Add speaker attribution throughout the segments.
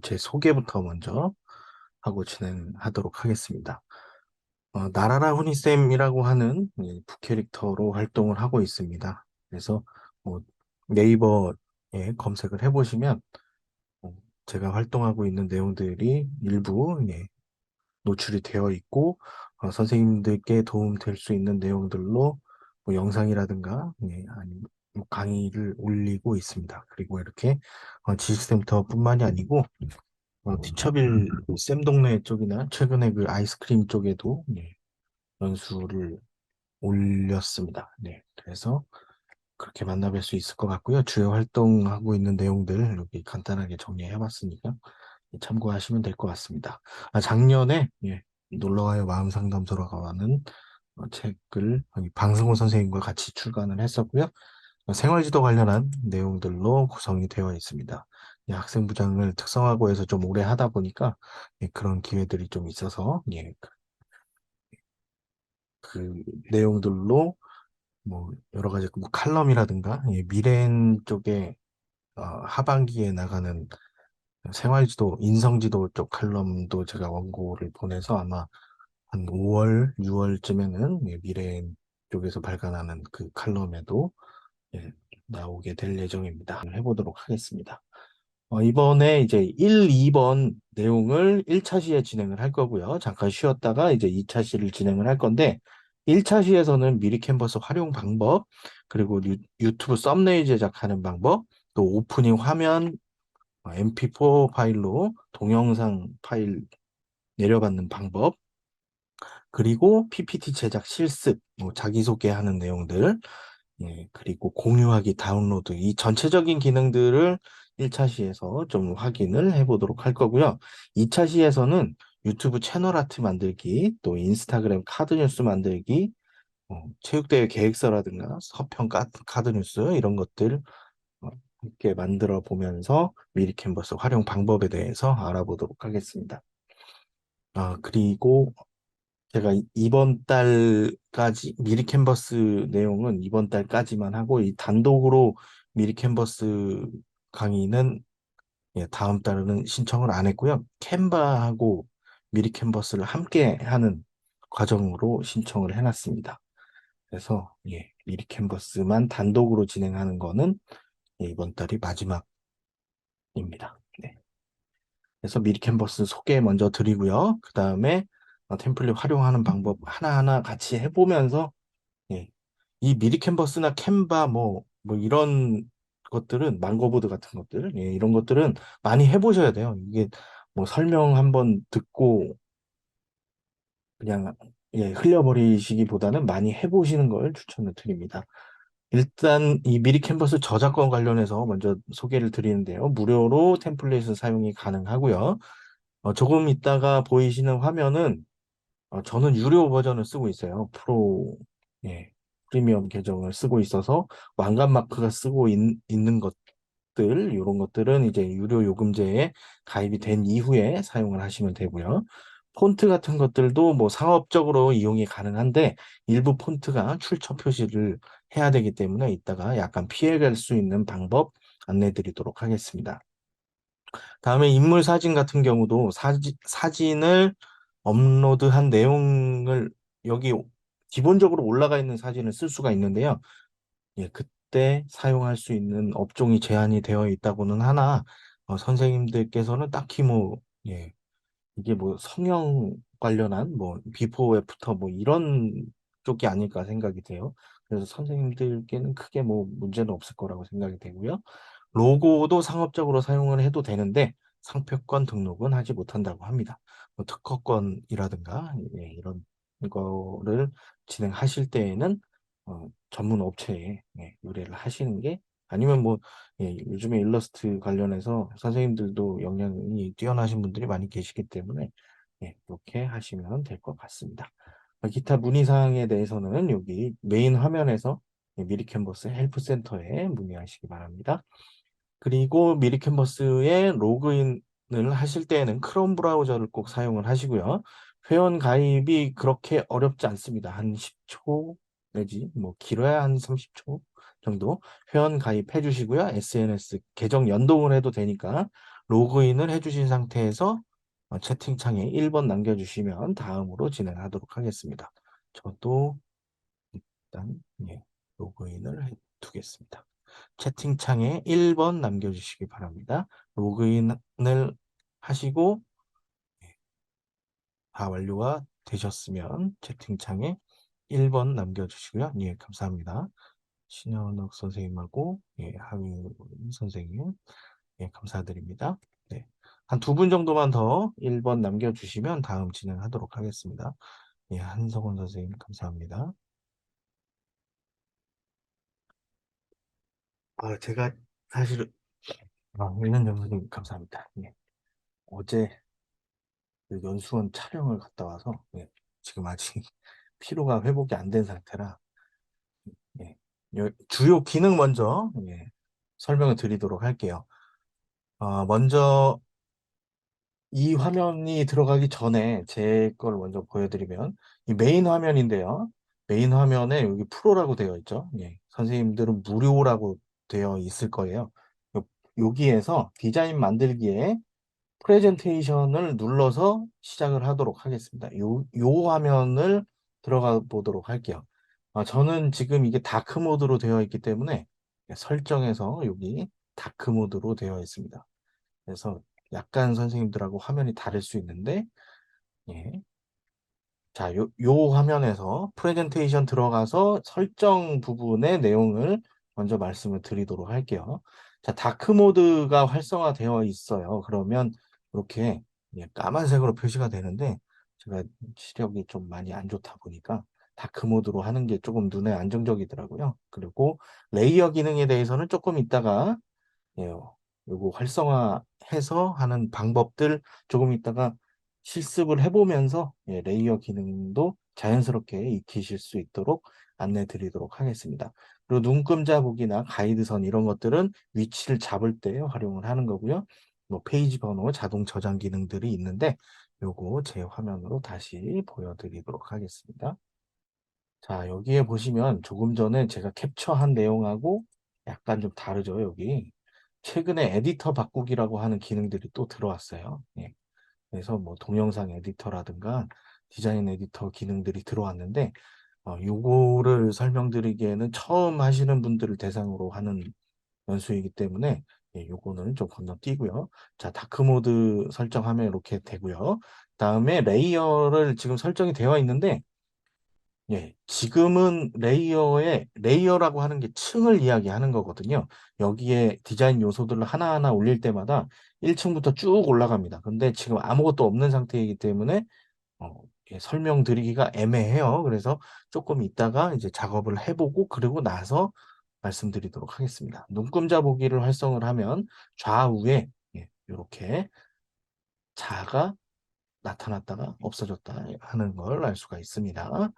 Speaker 1: 제 소개부터 먼저 하고 진행하도록 하겠습니다. 나라라 후니쌤이라고 하는 부캐릭터로 활동을 하고 있습니다. 그래서 뭐 네이버에 검색을 해보시면 어, 제가 활동하고 있는 내용들이 일부 노출이 되어 있고 선생님들께 도움 될 수 있는 내용들로 뭐 영상이라든가 아니면 뭐 강의를 올리고 있습니다. 그리고 이렇게 지식센터뿐만이 아니고 티처빌 쌤 동네 쪽이나 최근에 그 아이스크림 쪽에도 연수를 올렸습니다. 네, 그래서 그렇게 만나뵐 수 있을 것 같고요. 주요 활동하고 있는 내용들 여기 간단하게 정리해봤으니까 참고하시면 될 것 같습니다. 작년에 놀러와요 마음상담소라고 하는 책을 방승호 선생님과 같이 출간을 했었고요. 생활지도 관련한 내용들로 구성이 되어 있습니다. 학생부장을 특성화고에서 좀 오래 하다 보니까 그런 기회들이 좀 있어서 그 내용들로 뭐 여러 가지 뭐 칼럼이라든가 미래엔 쪽에 하반기에 나가는 생활지도, 인성지도 쪽 칼럼도 제가 원고를 보내서 아마 한 5월, 6월쯤에는 미래엔 쪽에서 발간하는 그 칼럼에도 예, 나오게 될 예정입니다. 해보도록 하겠습니다. 이번에 이제 1, 2번 내용을 1차 시에 진행을 할 거고요. 잠깐 쉬었다가 이제 2차 시를 진행을 할 건데, 1차 시에서는 미리 캔버스 활용 방법, 그리고 유튜브 썸네일 제작하는 방법, 또 오프닝 화면, MP4 파일로 동영상 파일 내려받는 방법, 그리고 PPT 제작 실습, 뭐 자기소개하는 내용들, 그리고 공유하기, 다운로드, 이 전체적인 기능들을 1차 시에서 좀 확인을 해보도록 할 거고요. 2차 시에서는 유튜브 채널 아트 만들기, 또 인스타그램 카드 뉴스 만들기, 체육대회 계획서라든가 서평 카드 뉴스 이런 것들 함께 만들어 보면서 미리 캔버스 활용 방법에 대해서 알아보도록 하겠습니다. 그리고 제가 이번 달까지 미리 캔버스 내용은 이번 달까지만 하고 이 단독으로 미리 캔버스 강의는 다음 달에는 신청을 안 했고요. 캔바하고 미리 캔버스를 함께 하는 과정으로 신청을 해놨습니다. 그래서 미리 캔버스만 단독으로 진행하는 거는 이번 달이 마지막입니다. 네. 그래서 미리 캔버스 소개 먼저 드리고요. 그 다음에 템플릿 활용하는 방법 하나하나 같이 해보면서 예, 이 미리 캔버스나 캔바 뭐 이런 것들은 망고보드 같은 것들 이런 것들은 많이 해보셔야 돼요. 이게 뭐 설명 한번 듣고 그냥 흘려버리시기보다는 많이 해보시는 걸 추천을 드립니다. 일단 이 미리 캔버스 저작권 관련해서 먼저 소개를 드리는데요. 무료로 템플릿을 사용이 가능하고요. 조금 있다가 보이시는 화면은 저는 유료 버전을 쓰고 있어요. 예, 프리미엄 계정을 쓰고 있어서 왕관 마크가 쓰고 있는 것들, 이런 것들은 이제 유료 요금제에 가입이 된 이후에 사용을 하시면 되고요. 폰트 같은 것들도 뭐 상업적으로 이용이 가능한데 일부 폰트가 출처 표시를 해야 되기 때문에 이따가 약간 피해갈 수 있는 방법 안내 드리도록 하겠습니다. 다음에 인물 사진 같은 경우도 사진을 업로드한 내용을 여기 기본적으로 올라가 있는 사진을 쓸 수가 있는데요. 그때 사용할 수 있는 업종이 제한이 되어 있다고는 하나, 선생님들께서는 딱히 이게 뭐 성형 관련한 뭐 비포 애프터 뭐 이런 쪽이 아닐까 생각이 돼요. 그래서 선생님들께는 크게 뭐 문제는 없을 거라고 생각이 되고요. 로고도 상업적으로 사용을 해도 되는데 상표권 등록은 하지 못한다고 합니다. 뭐 특허권이라든가 이런 거를 진행하실 때에는 전문 업체에 의뢰를 하시는 게 아니면 뭐 요즘에 일러스트 관련해서 선생님들도 역량이 뛰어나신 분들이 많이 계시기 때문에 그렇게 하시면 될 것 같습니다. 기타 문의사항에 대해서는 여기 메인 화면에서 미리 캔버스 헬프센터에 문의하시기 바랍니다. 그리고 미리 캔버스에 로그인을 하실 때에는 크롬 브라우저를 꼭 사용을 하시고요. 회원 가입이 그렇게 어렵지 않습니다. 한 10초 내지 뭐 길어야 한 30초 정도 회원 가입해 주시고요. SNS 계정 연동을 해도 되니까 로그인을 해주신 상태에서 채팅창에 1번 남겨주시면 다음으로 진행하도록 하겠습니다. 저도 일단 예, 로그인을 해 두겠습니다. 채팅창에 1번 남겨주시기 바랍니다. 로그인을 하시고 다 완료가 되셨으면 채팅창에 1번 남겨주시고요. 예, 감사합니다. 신현욱 선생님하고 예, 하윤 선생님 예, 감사드립니다. 네. 한 두 분 정도만 더 1번 남겨주시면 다음 진행하도록 하겠습니다. 예, 한성원 선생님 감사합니다. 제가 사실은 윤현정 선생님 감사합니다. 예. 어제 그 연수원 촬영을 갔다 와서 예, 지금 아직 피로가 회복이 안 된 상태라 예, 주요 기능 먼저 예, 설명을 드리도록 할게요. 먼저 이 화면이 들어가기 전에 제 걸 먼저 보여드리면 이 메인 화면인데요. 메인 화면에 여기 프로라고 되어 있죠. 예, 선생님들은 무료라고 되어 있을 거예요. 여기에서 디자인 만들기에 프레젠테이션을 눌러서 시작을 하도록 하겠습니다. 요 화면을 들어가 보도록 할게요. 저는 지금 이게 다크 모드로 되어 있기 때문에 설정에서 여기 다크 모드로 되어 있습니다. 그래서 약간 선생님들하고 화면이 다를 수 있는데, 예. 자, 요 화면에서 프레젠테이션 들어가서 설정 부분의 내용을 먼저 말씀을 드리도록 할게요. 자, 다크 모드가 활성화되어 있어요. 그러면 이렇게 예, 까만색으로 표시가 되는데 제가 시력이 좀 많이 안 좋다 보니까 다크 모드로 하는 게 조금 눈에 안정적이더라고요. 그리고 레이어 기능에 대해서는 조금 이따가 예, 요거 활성화해서 하는 방법들 조금 이따가 실습을 해보면서 예, 레이어 기능도 자연스럽게 익히실 수 있도록 안내 드리도록 하겠습니다. 그리고 눈금자 보기나 가이드선 이런 것들은 위치를 잡을 때 활용을 하는 거고요. 뭐 페이지 번호, 자동 저장 기능들이 있는데 요거 제 화면으로 다시 보여드리도록 하겠습니다. 자, 여기에 보시면 조금 전에 제가 캡처한 내용하고 약간 좀 다르죠, 여기. 최근에 에디터 바꾸기라고 하는 기능들이 또 들어왔어요. 예. 그래서 뭐 동영상 에디터라든가 디자인 에디터 기능들이 들어왔는데, 요거를 설명드리기에는 처음 하시는 분들을 대상으로 하는 연수이기 때문에, 예, 요거는 좀 건너뛰고요. 자, 다크모드 설정하면 이렇게 되고요. 다음에 레이어를 지금 설정이 되어 있는데, 예, 지금은 레이어라고 하는 게 층을 이야기하는 거거든요. 여기에 디자인 요소들을 하나하나 올릴 때마다 1층부터 쭉 올라갑니다. 근데 지금 아무것도 없는 상태이기 때문에 어, 예, 설명드리기가 애매해요. 그래서 조금 이따가 이제 작업을 해보고 그리고 나서 말씀드리도록 하겠습니다. 눈금자 보기를 활성을 하면 좌우에 예, 이렇게 자가 나타났다가 없어졌다 하는 걸 알 수가 있습니다.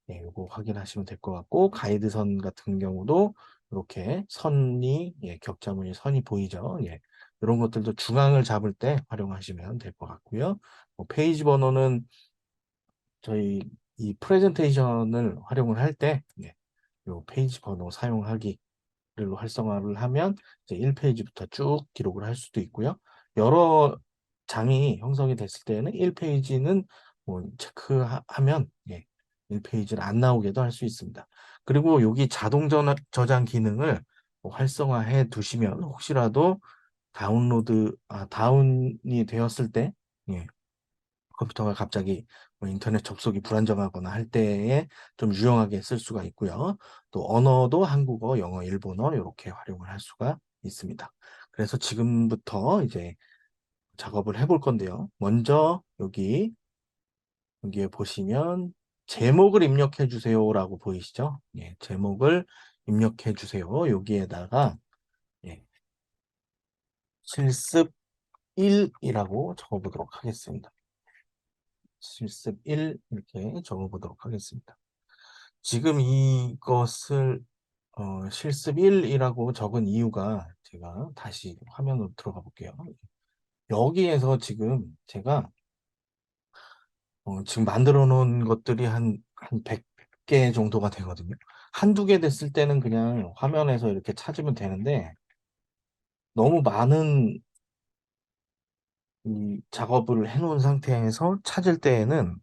Speaker 1: 예, 요거 확인하시면 될 것 같고 가이드선 같은 경우도 이렇게 선이 예, 격자무늬 선이 보이죠. 예, 이런 것들도 중앙을 잡을 때 활용하시면 될 것 같고요. 페이지 번호는 저희 이 프레젠테이션을 활용을 할 때, 예, 요 페이지 번호 사용하기를 활성화를 하면 이제 1페이지부터 쭉 기록을 할 수도 있고요. 여러 장이 형성이 됐을 때는 1페이지는 뭐 체크하면 예, 1페이지는 안 나오게도 할 수 있습니다. 그리고 여기 자동 저장 기능을 뭐 활성화해 두시면 혹시라도 다운이 되었을 때 예, 컴퓨터가 갑자기 뭐 인터넷 접속이 불안정하거나 할 때에 좀 유용하게 쓸 수가 있고요. 또 언어도 한국어, 영어, 일본어 이렇게 활용을 할 수가 있습니다. 그래서 지금부터 이제 작업을 해볼 건데요. 먼저 여기에 보시면 제목을 입력해 주세요라고 보이시죠? 예, 제목을 입력해 주세요. 여기에다가 예, 실습 1이라고 적어보도록 하겠습니다. 실습 1 이렇게 적어보도록 하겠습니다. 지금 이것을 실습 1이라고 적은 이유가 제가 다시 화면으로 들어가 볼게요. 여기에서 지금 제가 지금 만들어 놓은 것들이 한 100개 정도가 되거든요. 한두 개 됐을 때는 그냥 화면에서 이렇게 찾으면 되는데 너무 많은 이 작업을 해놓은 상태에서 찾을 때에는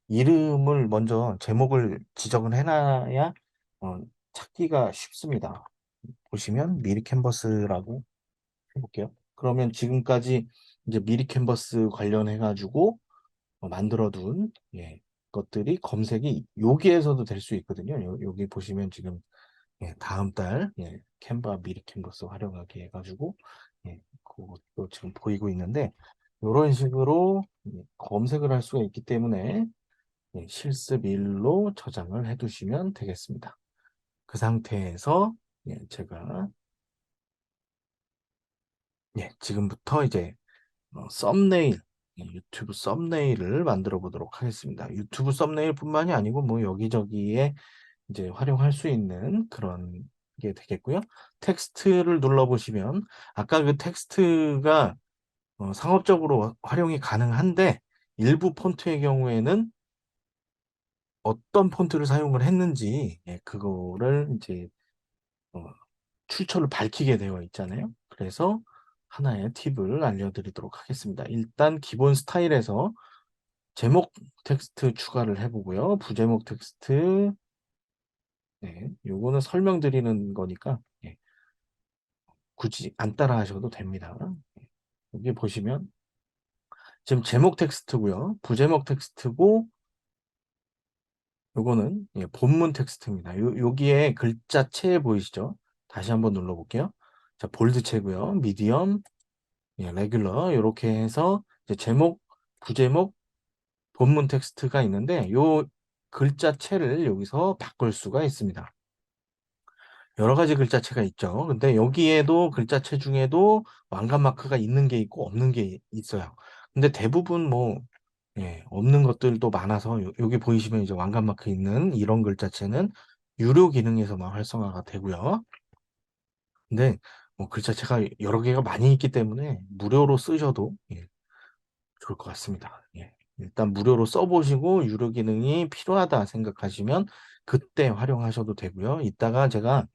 Speaker 1: 이름을 먼저 제목을 지정을 해놔야 어, 찾기가 쉽습니다. 보시면 미리 캔버스라고 해볼게요. 그러면 지금까지 이제 미리 캔버스 관련해가지고 만들어둔 것들이 검색이 여기에서도 될 수 있거든요. 여기 보시면 지금 다음 달 캔바 미리 캔버스 활용하기 해가지고 그것도 지금 보이고 있는데 이런 식으로 검색을 할 수가 있기 때문에 실습 일로 저장을 해두시면 되겠습니다. 그 상태에서 제가 지금부터 이제 썸네일 유튜브 썸네일을 만들어 보도록 하겠습니다. 유튜브 썸네일뿐만이 아니고 뭐 여기저기에 이제 활용할 수 있는 그런 게 되겠고요. 텍스트를 눌러보시면 아까 그 텍스트가 상업적으로 활용이 가능한데 일부 폰트의 경우에는 어떤 폰트를 사용을 했는지 그거를 이제 어, 출처를 밝히게 되어 있잖아요. 그래서 하나의 팁을 알려드리도록 하겠습니다. 일단 기본 스타일에서 제목 텍스트 추가를 해보고요. 부제목 텍스트 요거는 설명드리는 거니까 굳이 안 따라 하셔도 됩니다. 여기 보시면 지금 제목 텍스트고요. 부제목 텍스트고 요거는 본문 텍스트입니다. 여기에 글자체 보이시죠? 다시 한번 눌러볼게요. 자, 볼드체고요. 미디엄, 레귤러 이렇게 해서 이제 제목, 부제목, 본문 텍스트가 있는데 요 글자체를 여기서 바꿀 수가 있습니다. 여러 가지 글자체가 있죠. 근데 여기에도 글자체 중에도 왕관 마크가 있는 게 있고 없는 게 있어요. 근데 대부분 뭐 없는 것들도 많아서 여기 보이시면 이제 왕관 마크 있는 이런 글자체는 유료 기능에서만 활성화가 되고요. 근데 뭐 글자체가 여러 개가 많이 있기 때문에 무료로 쓰셔도 좋을 것 같습니다. 일단 무료로 써보시고 유료 기능이 필요하다 생각하시면 그때 활용하셔도 되고요. 이따가 제가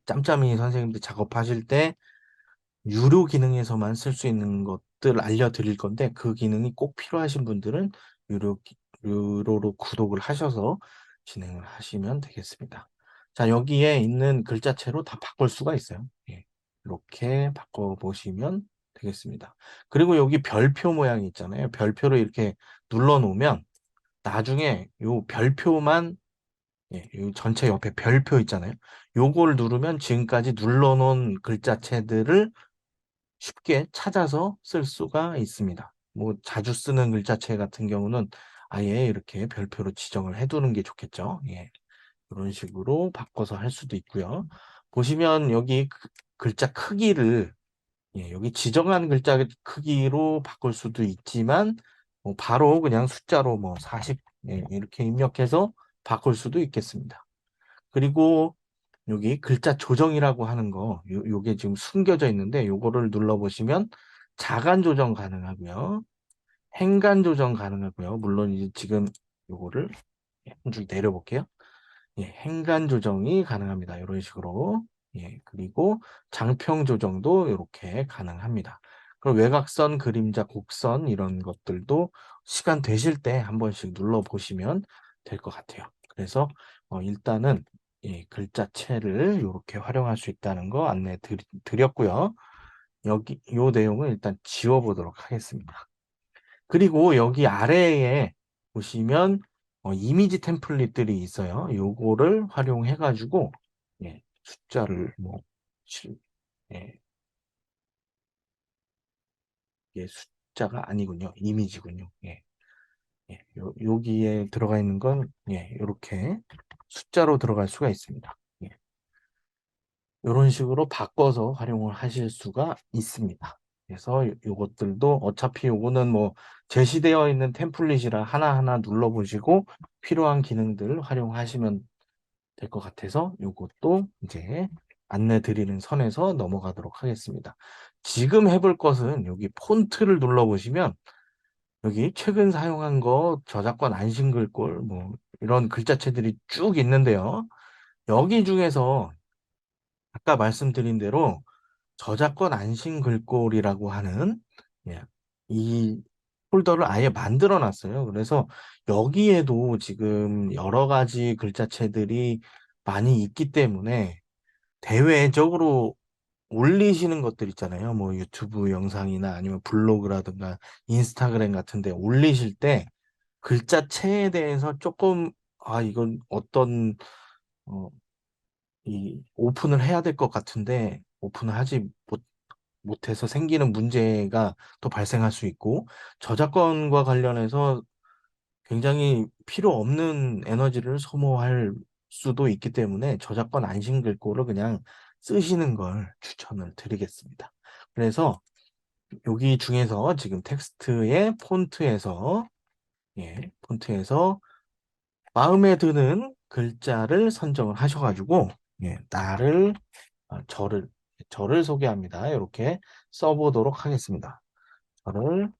Speaker 1: 짬짬이 선생님들 작업하실 때 유료 기능에서만 쓸 수 있는 것들 알려드릴 건데 그 기능이 꼭 필요하신 분들은 유료, 유료로 구독을 하셔서 진행을 하시면 되겠습니다. 자, 여기에 있는 글자체로 다 바꿀 수가 있어요. 이렇게 바꿔보시면 되겠습니다. 그리고 여기 별표 모양이 있잖아요. 별표를 이렇게 눌러 놓으면 나중에 요 별표만 이 전체 옆에 별표 있잖아요. 요걸 누르면 지금까지 눌러놓은 글자체들을 쉽게 찾아서 쓸 수가 있습니다. 뭐 자주 쓰는 글자체 같은 경우는 아예 이렇게 별표로 지정을 해두는 게 좋겠죠. 이런 식으로 바꿔서 할 수도 있고요. 보시면 여기 글자 크기를 여기 지정한 글자 크기로 바꿀 수도 있지만 뭐 바로 그냥 숫자로 뭐 40 이렇게 입력해서 바꿀 수도 있겠습니다. 그리고 여기 글자 조정이라고 하는 거, 요게 지금 숨겨져 있는데 요거를 눌러보시면 자간 조정 가능하고요. 행간 조정 가능하고요. 물론 이제 지금 요거를 한 줄 내려볼게요. 행간 조정이 가능합니다. 이런 식으로. 그리고 장평 조정도 이렇게 가능합니다. 그리고 외곽선, 그림자, 곡선 이런 것들도 시간 되실 때 한 번씩 눌러보시면 될 것 같아요. 그래서 일단은 글자체를 이렇게 활용할 수 있다는 거 안내 드렸고요. 여기 요 내용을 일단 지워보도록 하겠습니다. 그리고 여기 아래에 보시면 이미지 템플릿들이 있어요. 요거를 활용해 가지고 숫자를 뭐 예, 이게 숫자가 아니군요. 이미지군요. 여기에 들어가 있는 건 이렇게 숫자로 들어갈 수가 있습니다. 이런 식으로 바꿔서 활용을 하실 수가 있습니다. 그래서 요것들도 어차피 요거는 뭐 제시되어 있는 템플릿이라 하나하나 눌러보시고 필요한 기능들 활용하시면 될 것 같아서 요것도 이제 안내 드리는 선에서 넘어가도록 하겠습니다. 지금 해볼 것은 여기 폰트를 눌러보시면 여기 최근 사용한 거 저작권 안심글꼴 뭐 이런 글자체들이 쭉 있는데요. 여기 중에서 아까 말씀드린 대로 저작권 안심 글꼴이라고 하는 예, 이 폴더를 아예 만들어 놨어요. 그래서 여기에도 지금 여러 가지 글자체들이 많이 있기 때문에 대외적으로 올리시는 것들 있잖아요. 뭐 유튜브 영상이나 아니면 블로그라든가 인스타그램 같은 데 올리실 때 글자체에 대해서 조금 이건 어떤 어, 이 오픈을 해야 될 것 같은데 오픈을 하지 못해서 생기는 문제가 또 발생할 수 있고 저작권과 관련해서 굉장히 필요 없는 에너지를 소모할 수도 있기 때문에 저작권 안심 글꼴을 그냥 쓰시는 걸 추천을 드리겠습니다. 그래서 여기 중에서 지금 텍스트의 폰트에서 마음에 드는 글자를 선정을 하셔가지고 나를 저를 소개합니다. 이렇게 써보도록 하겠습니다. 저를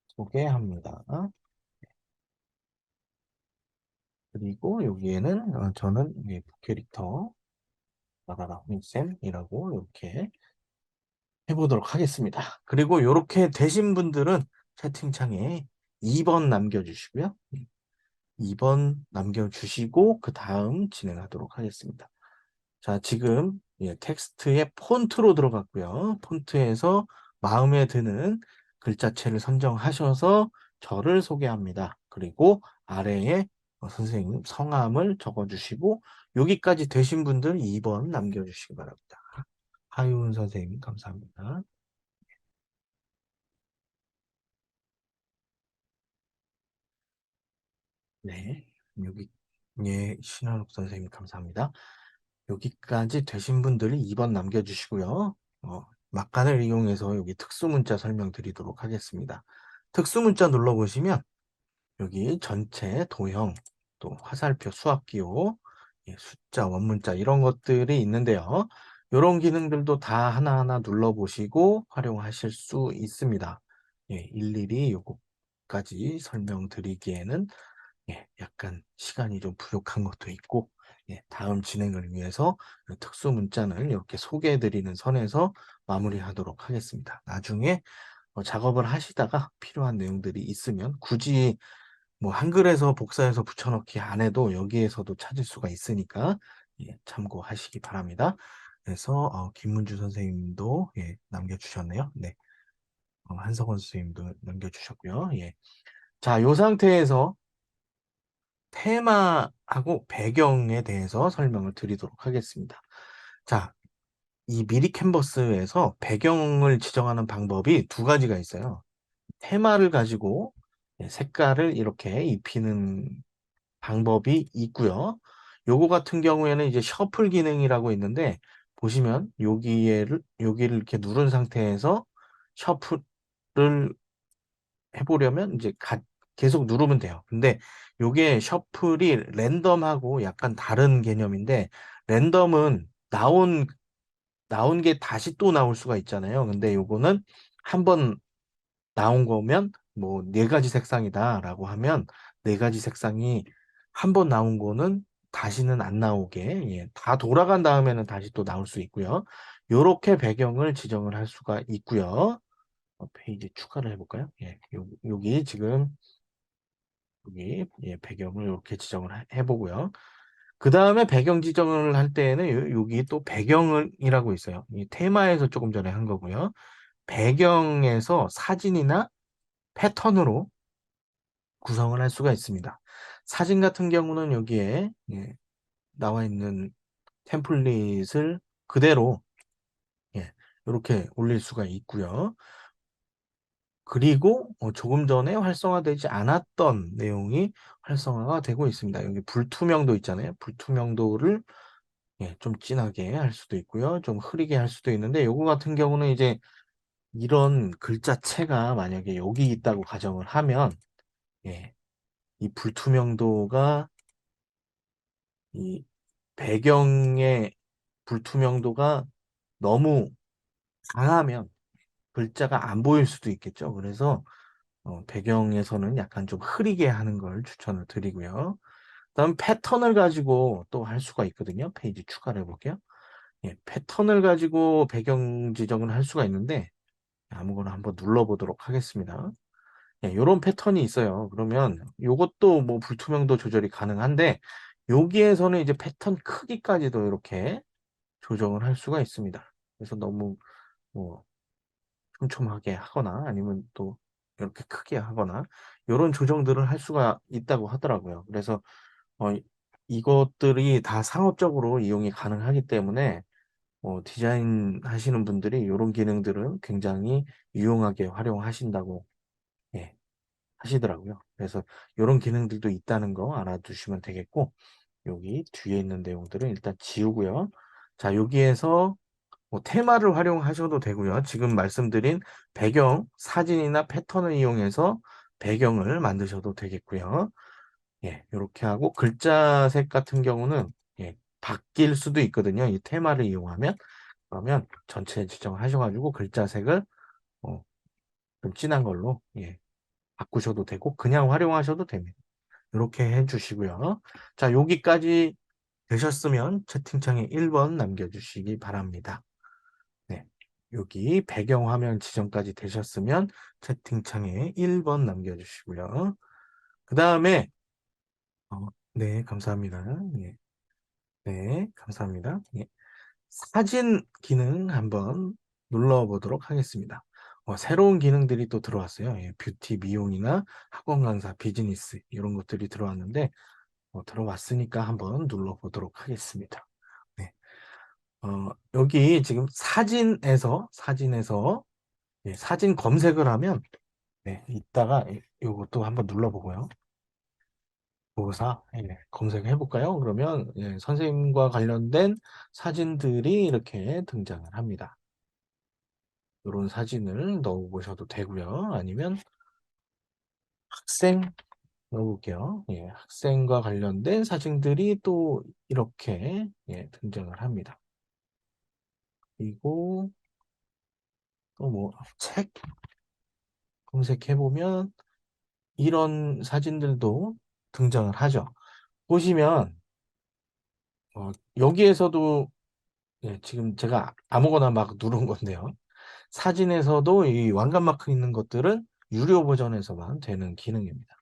Speaker 1: 소개합니다. 그리고 여기에는 저는 캐릭터 나라라 쌤이라고 이렇게 해보도록 하겠습니다. 그리고 이렇게 되신 분들은 채팅창에 2번 남겨주시고요. 2번 남겨주시고 그 다음 진행하도록 하겠습니다. 자, 지금 텍스트의 폰트로 들어갔고요. 폰트에서 마음에 드는 글자체를 선정하셔서 저를 소개합니다. 그리고 아래에 선생님 성함을 적어주시고 여기까지 되신 분들 2번 남겨주시기 바랍니다. 하윤 선생님 감사합니다. 네, 여기 신한욱 선생님 감사합니다. 여기까지 되신 분들이 2번 남겨주시고요. 막간을 이용해서 여기 특수문자 설명드리도록 하겠습니다. 특수문자 눌러보시면 여기 전체 도형, 또 화살표, 수학기호, 숫자, 원문자 이런 것들이 있는데요. 이런 기능들도 다 하나하나 눌러보시고 활용하실 수 있습니다. 일일이 요거까지 설명드리기에는 약간 시간이 좀 부족한 것도 있고, 다음 진행을 위해서 특수 문자는 이렇게 소개해드리는 선에서 마무리하도록 하겠습니다. 나중에 작업을 하시다가 필요한 내용들이 있으면 굳이 뭐 한글에서 복사해서 붙여넣기 안 해도 여기에서도 찾을 수가 있으니까 참고하시기 바랍니다. 그래서 김문주 선생님도 남겨주셨네요. 네, 한석원 선생님도 남겨주셨고요. 자, 이 상태에서 테마하고 배경에 대해서 설명을 드리도록 하겠습니다. 자, 이 미리 캔버스에서 배경을 지정하는 방법이 두 가지가 있어요. 테마를 가지고 색깔을 이렇게 입히는 방법이 있고요. 요거 같은 경우에는 이제 셔플 기능이라고 있는데 보시면 여기를 이렇게 누른 상태에서 셔플을 해보려면 이제 계속 누르면 돼요. 근데 요게 셔플이 랜덤하고 약간 다른 개념인데 랜덤은 나온 게 다시 또 나올 수가 있잖아요. 근데 요거는 한번 나온 거면 뭐 네 가지 색상이다라고 하면 네 가지 색상이 한 번 나온 거는 다시는 안 나오게 다 돌아간 다음에는 다시 또 나올 수 있고요. 요렇게 배경을 지정을 할 수가 있고요. 페이지 추가를 해볼까요? 여기 지금 여기 배경을 이렇게 지정을 해보고요. 그 다음에 배경 지정을 할 때는 여기 또 배경이라고 있어요. 이 테마에서 조금 전에 한 거고요. 배경에서 사진이나 패턴으로 구성을 할 수가 있습니다. 사진 같은 경우는 여기에 나와 있는 템플릿을 그대로 이렇게 올릴 수가 있고요. 그리고 조금 전에 활성화되지 않았던 내용이 활성화가 되고 있습니다. 여기 불투명도 있잖아요. 불투명도를 좀 진하게 할 수도 있고요. 좀 흐리게 할 수도 있는데 요거 같은 경우는 이제 이런 글자체가 만약에 여기 있다고 가정을 하면 예, 이 불투명도가 이 배경의 불투명도가 너무 강하면 글자가 안 보일 수도 있겠죠. 그래서 배경에서는 약간 좀 흐리게 하는 걸 추천을 드리고요. 다음 패턴을 가지고 또 할 수가 있거든요. 페이지 추가를 해볼게요. 패턴을 가지고 배경 지정을 할 수가 있는데 아무거나 한번 눌러보도록 하겠습니다. 이런 패턴이 있어요. 그러면 이것도 뭐 불투명도 조절이 가능한데 여기에서는 이제 패턴 크기까지도 이렇게 조정을 할 수가 있습니다. 그래서 너무 뭐 촘촘하게 하거나 아니면 또 이렇게 크게 하거나 요런 조정들을 할 수가 있다고 하더라고요. 그래서 이 이것들이 다 상업적으로 이용이 가능하기 때문에 디자인하시는 분들이 요런 기능들은 굉장히 유용하게 활용하신다고 예 하시더라고요. 그래서 요런 기능들도 있다는 거 알아두시면 되겠고 여기 뒤에 있는 내용들은 일단 지우고요. 자 여기에서 뭐 테마를 활용하셔도 되고요. 지금 말씀드린 배경, 사진이나 패턴을 이용해서 배경을 만드셔도 되겠고요. 요렇게 하고 글자색 같은 경우는 바뀔 수도 있거든요. 이 테마를 이용하면. 그러면 전체 지정을 하셔 가지고 글자색을 어 좀 진한 걸로 바꾸셔도 되고 그냥 활용하셔도 됩니다. 요렇게 해 주시고요. 자 여기까지 되셨으면 채팅창에 1번 남겨 주시기 바랍니다. 네. 여기 배경화면 지정까지 되셨으면 채팅창에 1번 남겨 주시고요. 그다음에 네 감사합니다. 예. 네 감사합니다. 예. 사진 기능 한번 눌러 보도록 하겠습니다. 새로운 기능들이 또 들어왔어요. 뷰티 미용이나 학원 강사 비즈니스 이런 것들이 들어왔는데 들어왔으니까 한번 눌러 보도록 하겠습니다. 네. 여기 지금 사진에서 사진 검색을 하면 이따가 요것도 한번 눌러 보고요. 보고서 검색해 볼까요? 그러면 선생님과 관련된 사진들이 이렇게 등장을 합니다. 요런 사진을 넣어 보셔도 되고요. 아니면 학생 넣어 볼게요. 학생과 관련된 사진들이 또 이렇게 등장을 합니다. 그리고 또 뭐 책 검색해 보면 이런 사진들도 등장을 하죠. 보시면 여기에서도 지금 제가 아무거나 막 누른 건데요. 사진에서도 이 왕관 마크 있는 것들은 유료 버전에서만 되는 기능입니다.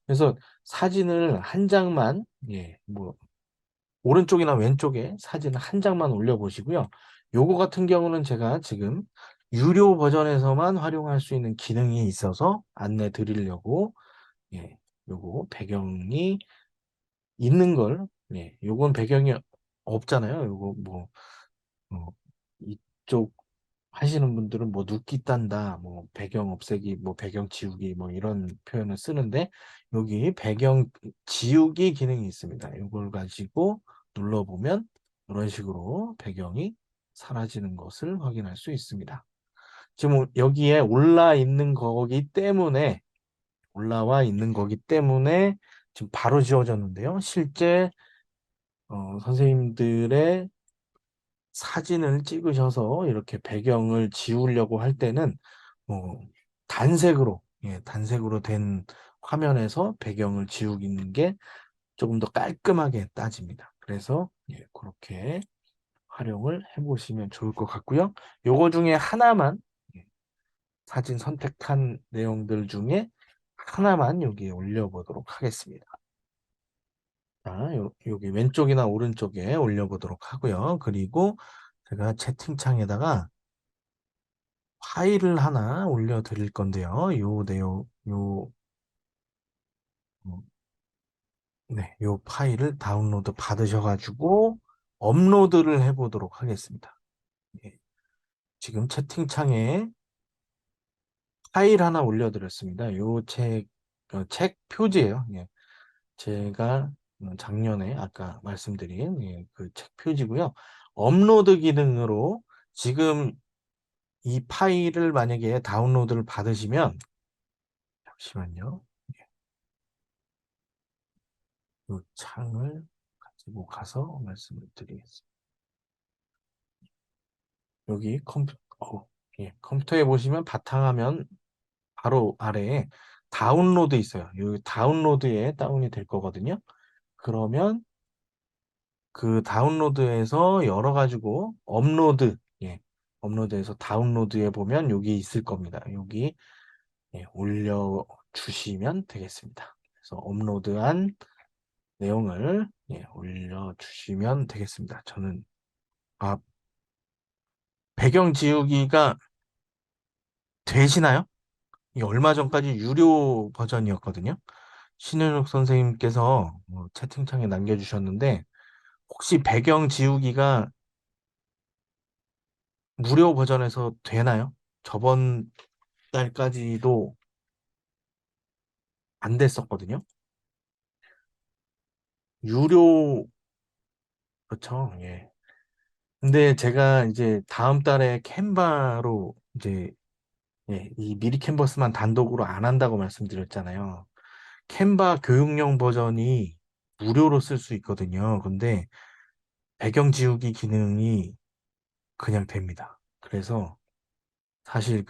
Speaker 1: 그래서 사진을 한 장만 뭐 오른쪽이나 왼쪽에 사진 한 장만 올려 보시고요. 요거 같은 경우는 제가 지금 유료 버전에서만 활용할 수 있는 기능이 있어서 안내 드리려고 요거 배경이 있는 걸 요건 배경이 없잖아요. 요거 뭐 이쪽 하시는 분들은 뭐 눕기 딴다, 뭐 배경 없애기, 뭐 배경 지우기 뭐 이런 표현을 쓰는데 여기 배경 지우기 기능이 있습니다. 요걸 가지고 눌러 보면 이런 식으로 배경이 사라지는 것을 확인할 수 있습니다. 지금 여기에 올라와 있는 거기 때문에 지금 바로 지워졌는데요. 실제 선생님들의 사진을 찍으셔서 이렇게 배경을 지우려고 할 때는 뭐 단색으로 된 화면에서 배경을 지우는 게 조금 더 깔끔하게 따집니다. 그래서 그렇게 활용을 해 보시면 좋을 것 같고요. 요거 중에 하나만 예 사진 선택한 내용들 중에 하나만 여기에 올려 보도록 하겠습니다. 자, 여기 왼쪽이나 오른쪽에 올려보도록 하고요. 그리고 제가 채팅창에다가 파일을 하나 올려드릴 건데요. 요 내용, 어, 요 파일을 다운로드 받으셔가지고 업로드를 해보도록 하겠습니다. 예, 지금 채팅창에 파일 하나 올려드렸습니다. 책 표지예요. 제가 작년에 아까 말씀드린 그 책 표지고요. 업로드 기능으로 지금 이 파일을 만약에 다운로드를 받으시면 잠시만요. 이 창을 가지고 가서 말씀을 드리겠습니다. 여기 컴퓨터에 보시면 바탕화면 바로 아래에 다운로드 있어요. 이 다운로드에 다운이 될 거거든요. 그러면 그 다운로드에서 열어 가지고 업로드 업로드해서 다운로드해 보면 여기 있을 겁니다. 여기 올려주시면 되겠습니다. 그래서 업로드한 내용을 올려주시면 되겠습니다. 저는 아, 배경 지우기가 되시나요? 이게 얼마 전까지 유료 버전이었거든요. 신현욱 선생님께서 채팅창에 남겨주셨는데 혹시 배경 지우기가 무료 버전에서 되나요? 저번 달까지도 안 됐었거든요. 유료, 그렇죠. 예. 근데 제가 이제 다음 달에 캔바로 이제 이 미리 캔버스만 단독으로 안 한다고 말씀드렸잖아요. 캔바 교육용 버전이 무료로 쓸 수 있거든요. 근데 배경 지우기 기능이 그냥 됩니다. 그래서 사실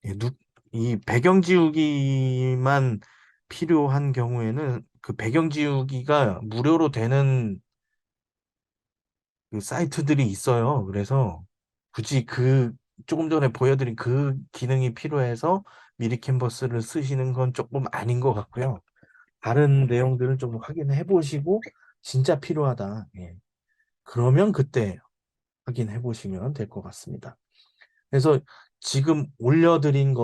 Speaker 1: 예, 누- 이 배경 지우기만 필요한 경우에는 그 배경 지우기가 무료로 되는 그 사이트들이 있어요. 그래서 굳이 조금 전에 보여드린 그 기능이 필요해서 미리 캔버스를 쓰시는 건 조금 아닌 것 같고요. 다른 내용들을 좀 확인해 보시고 진짜 필요하다. 예. 그러면 그때 확인해 보시면 될 것 같습니다. 그래서 지금 올려드린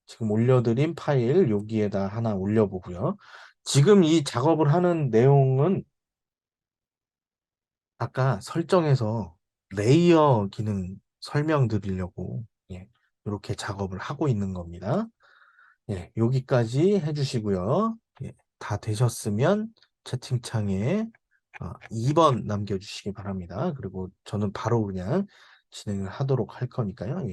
Speaker 1: 지금 올려드린 파일 여기에다 하나 올려보고요. 지금 이 작업을 하는 내용은 아까 설정에서 레이어 기능 설명드리려고 이렇게 작업을 하고 있는 겁니다. 여기까지 해주시고요. 다 되셨으면 채팅창에 2번 남겨주시기 바랍니다. 그리고 저는 바로 그냥 진행을 하도록 할 거니까요.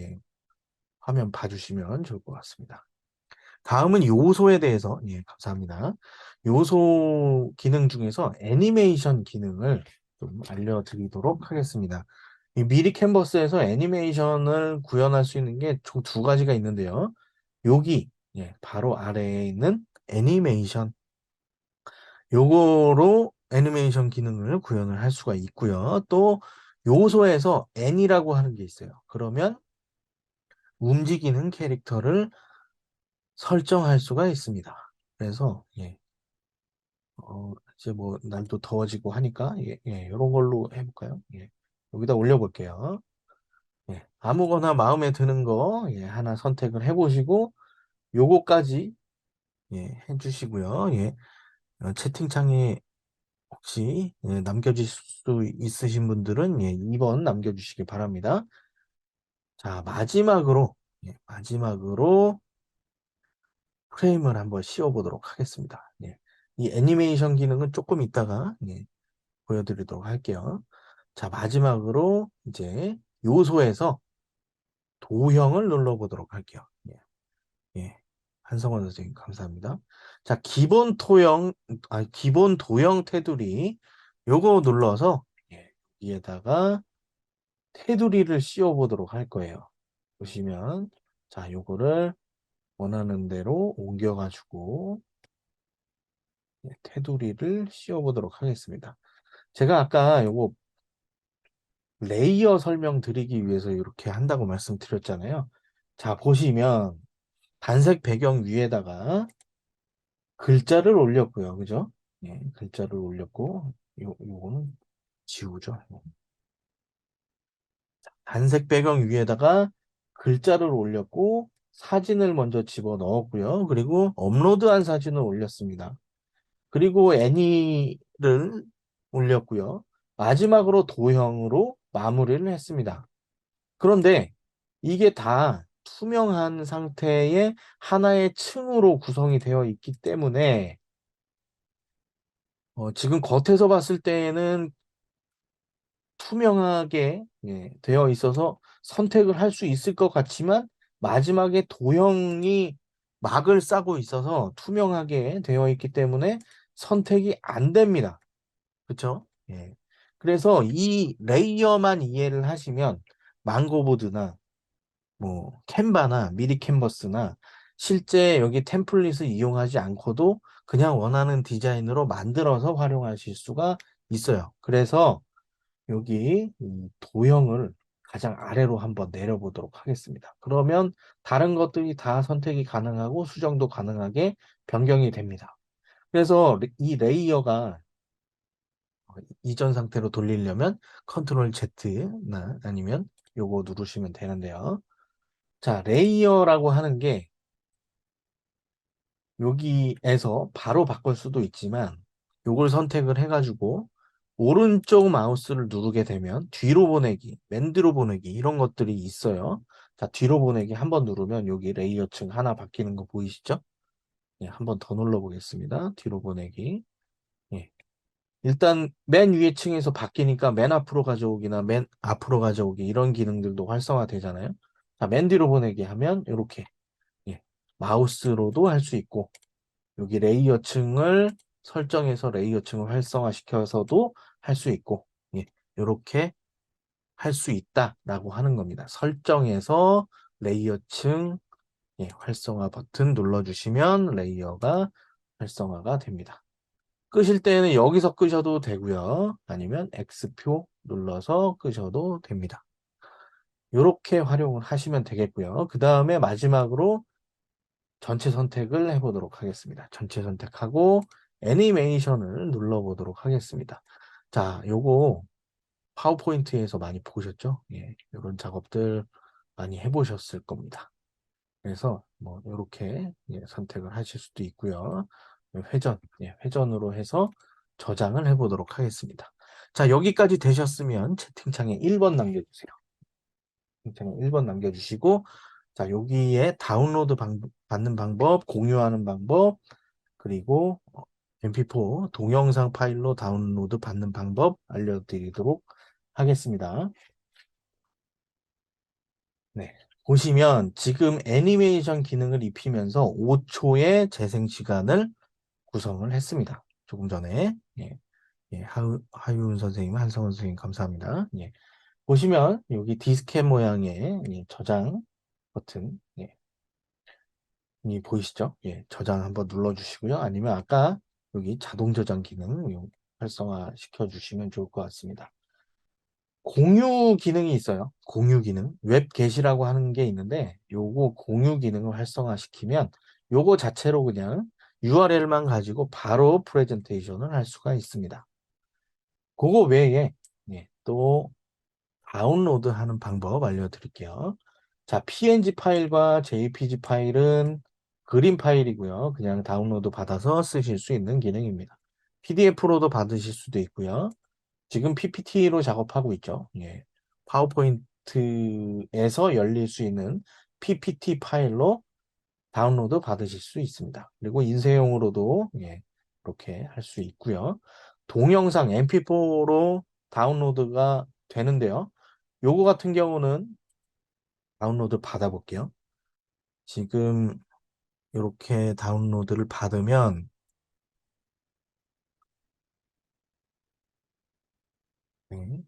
Speaker 1: 화면 봐주시면 좋을 것 같습니다. 다음은 요소에 대해서, 감사합니다. 요소 기능 중에서 애니메이션 기능을 좀 알려드리도록 하겠습니다. 이 미리 캔버스에서 애니메이션을 구현할 수 있는 게 총 두 가지가 있는데요. 여기, 바로 아래에 있는 애니메이션. 요거로 애니메이션 기능을 구현을 할 수가 있고요. 또 요소에서 N이라고 하는 게 있어요. 그러면 움직이는 캐릭터를 설정할 수가 있습니다. 그래서 이제 뭐 날도 더워지고 하니까 이런 걸로 해볼까요? 여기다 올려볼게요. 아무거나 마음에 드는 거 하나 선택을 해보시고 요거까지 해주시고요. 채팅창에 혹시 남겨주실 수 있으신 분들은 2번 남겨주시기 바랍니다. 자, 마지막으로 프레임을 한번 씌워보도록 하겠습니다. 이 애니메이션 기능은 조금 이따가 보여드리도록 할게요. 자, 마지막으로 이제 요소에서 도형을 눌러보도록 할게요. 예. 한성원 선생님, 감사합니다. 자, 기본 도형 테두리, 요거 눌러서, 여기에다가 테두리를 씌워보도록 할 거예요. 보시면, 자, 요거를 원하는 대로 옮겨가지고, 테두리를 씌워보도록 하겠습니다. 제가 아까 요거 레이어 설명드리기 위해서 이렇게 한다고 말씀드렸잖아요. 자, 보시면 단색 배경 위에다가 글자를 올렸고요. 그죠? 글자를 올렸고 요거는 지우죠. 단색 배경 위에다가 글자를 올렸고 사진을 먼저 집어 넣었고요. 그리고 업로드한 사진을 올렸습니다. 그리고 애니를 올렸고요. 마지막으로 도형으로 마무리를 했습니다. 그런데 이게 다 투명한 상태의 하나의 층으로 구성이 되어 있기 때문에 지금 겉에서 봤을 때에는 투명하게 되어 있어서 선택을 할 수 있을 것 같지만 마지막에 도형이 막을 싸고 있어서 투명하게 되어 있기 때문에 선택이 안 됩니다. 그렇죠? 그래서 이 레이어만 이해를 하시면 망고보드나 뭐 캔바나 미리 캔버스나 실제 여기 템플릿을 이용하지 않고도 그냥 원하는 디자인으로 만들어서 활용하실 수가 있어요. 그래서 여기 이 도형을 가장 아래로 한번 내려보도록 하겠습니다. 그러면 다른 것들이 다 선택이 가능하고 수정도 가능하게 변경이 됩니다. 그래서 이 레이어가 이전 상태로 돌리려면 컨트롤 Z나 아니면 요거 누르시면 되는데요. 자, 레이어라고 하는 게 여기에서 바로 바꿀 수도 있지만 요걸 선택을 해가지고 오른쪽 마우스를 누르게 되면 뒤로 보내기, 맨 뒤로 보내기 이런 것들이 있어요. 자, 뒤로 보내기 한번 누르면 여기 레이어층 하나 바뀌는 거 보이시죠? 예, 한번 더 눌러보겠습니다. 뒤로 보내기. 예. 일단 맨 위에 층에서 바뀌니까 맨 앞으로 가져오기나 맨 앞으로 가져오기 이런 기능들도 활성화되잖아요. 자, 맨 뒤로 보내기 하면 이렇게 예, 마우스로도 할 수 있고 여기 레이어층을 설정해서 레이어층을 활성화시켜서도 할 수 있고 예, 이렇게 할 수 있다라고 하는 겁니다. 설정해서 레이어층 활성화 버튼 눌러주시면 레이어가 활성화가 됩니다. 끄실 때는 여기서 끄셔도 되고요. 아니면 X표 눌러서 끄셔도 됩니다. 이렇게 활용을 하시면 되겠고요. 그 다음에 마지막으로 전체 선택을 해보도록 하겠습니다. 전체 선택하고 애니메이션을 눌러보도록 하겠습니다. 자, 요거 파워포인트에서 많이 보셨죠? 예, 이런 작업들 많이 해보셨을 겁니다. 그래서 뭐 이렇게 선택을 하실 수도 있고요. 회전, 회전으로 해서 저장을 해보도록 하겠습니다. 자, 여기까지 되셨으면 채팅창에 1번 남겨주세요. 채팅창에 1번 남겨주시고 자, 여기에 다운로드 받는 방법, 공유하는 방법, 그리고 MP4 동영상 파일로 다운로드 받는 방법 알려드리도록 하겠습니다. 네. 보시면 지금 애니메이션 기능을 입히면서 5초의 재생 시간을 구성을 했습니다. 조금 전에. 예. 예, 하윤 선생님, 한성원 선생님 감사합니다. 예. 보시면 여기 디스켓 모양의 저장 버튼 이 보이시죠? 예, 저장 한번 눌러주시고요. 아니면 아까 여기 자동 저장 기능 활성화 시켜주시면 좋을 것 같습니다. 공유 기능이 있어요. 공유 기능. 웹 게시라고 하는 게 있는데 요거 공유 기능을 활성화시키면 요거 자체로 그냥 URL만 가지고 바로 프레젠테이션을 할 수가 있습니다. 그거 외에 또 다운로드 하는 방법 알려드릴게요. 자, PNG 파일과 JPG 파일은 그림 파일이고요. 그냥 다운로드 받아서 쓰실 수 있는 기능입니다. PDF로도 받으실 수도 있고요. 지금 PPT로 작업하고 있죠. 예. 파워포인트에서 열릴 수 있는 PPT 파일로 다운로드 받으실 수 있습니다. 그리고 인쇄용으로도 이렇게 할 수 있고요. 동영상 MP4로 다운로드가 되는데요. 요거 같은 경우는 다운로드 받아볼게요. 지금 이렇게 다운로드를 받으면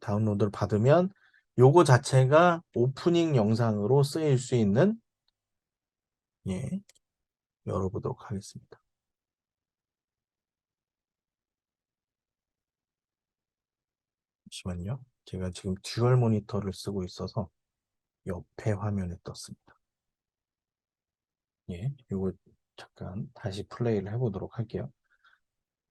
Speaker 1: 다운로드를 받으면 요거 자체가 오프닝 영상으로 쓰일 수 있는 예, 열어보도록 하겠습니다. 잠시만요. 제가 지금 듀얼 모니터를 쓰고 있어서 옆에 화면에 떴습니다. 예, 요거 잠깐 다시 플레이를 해보도록 할게요.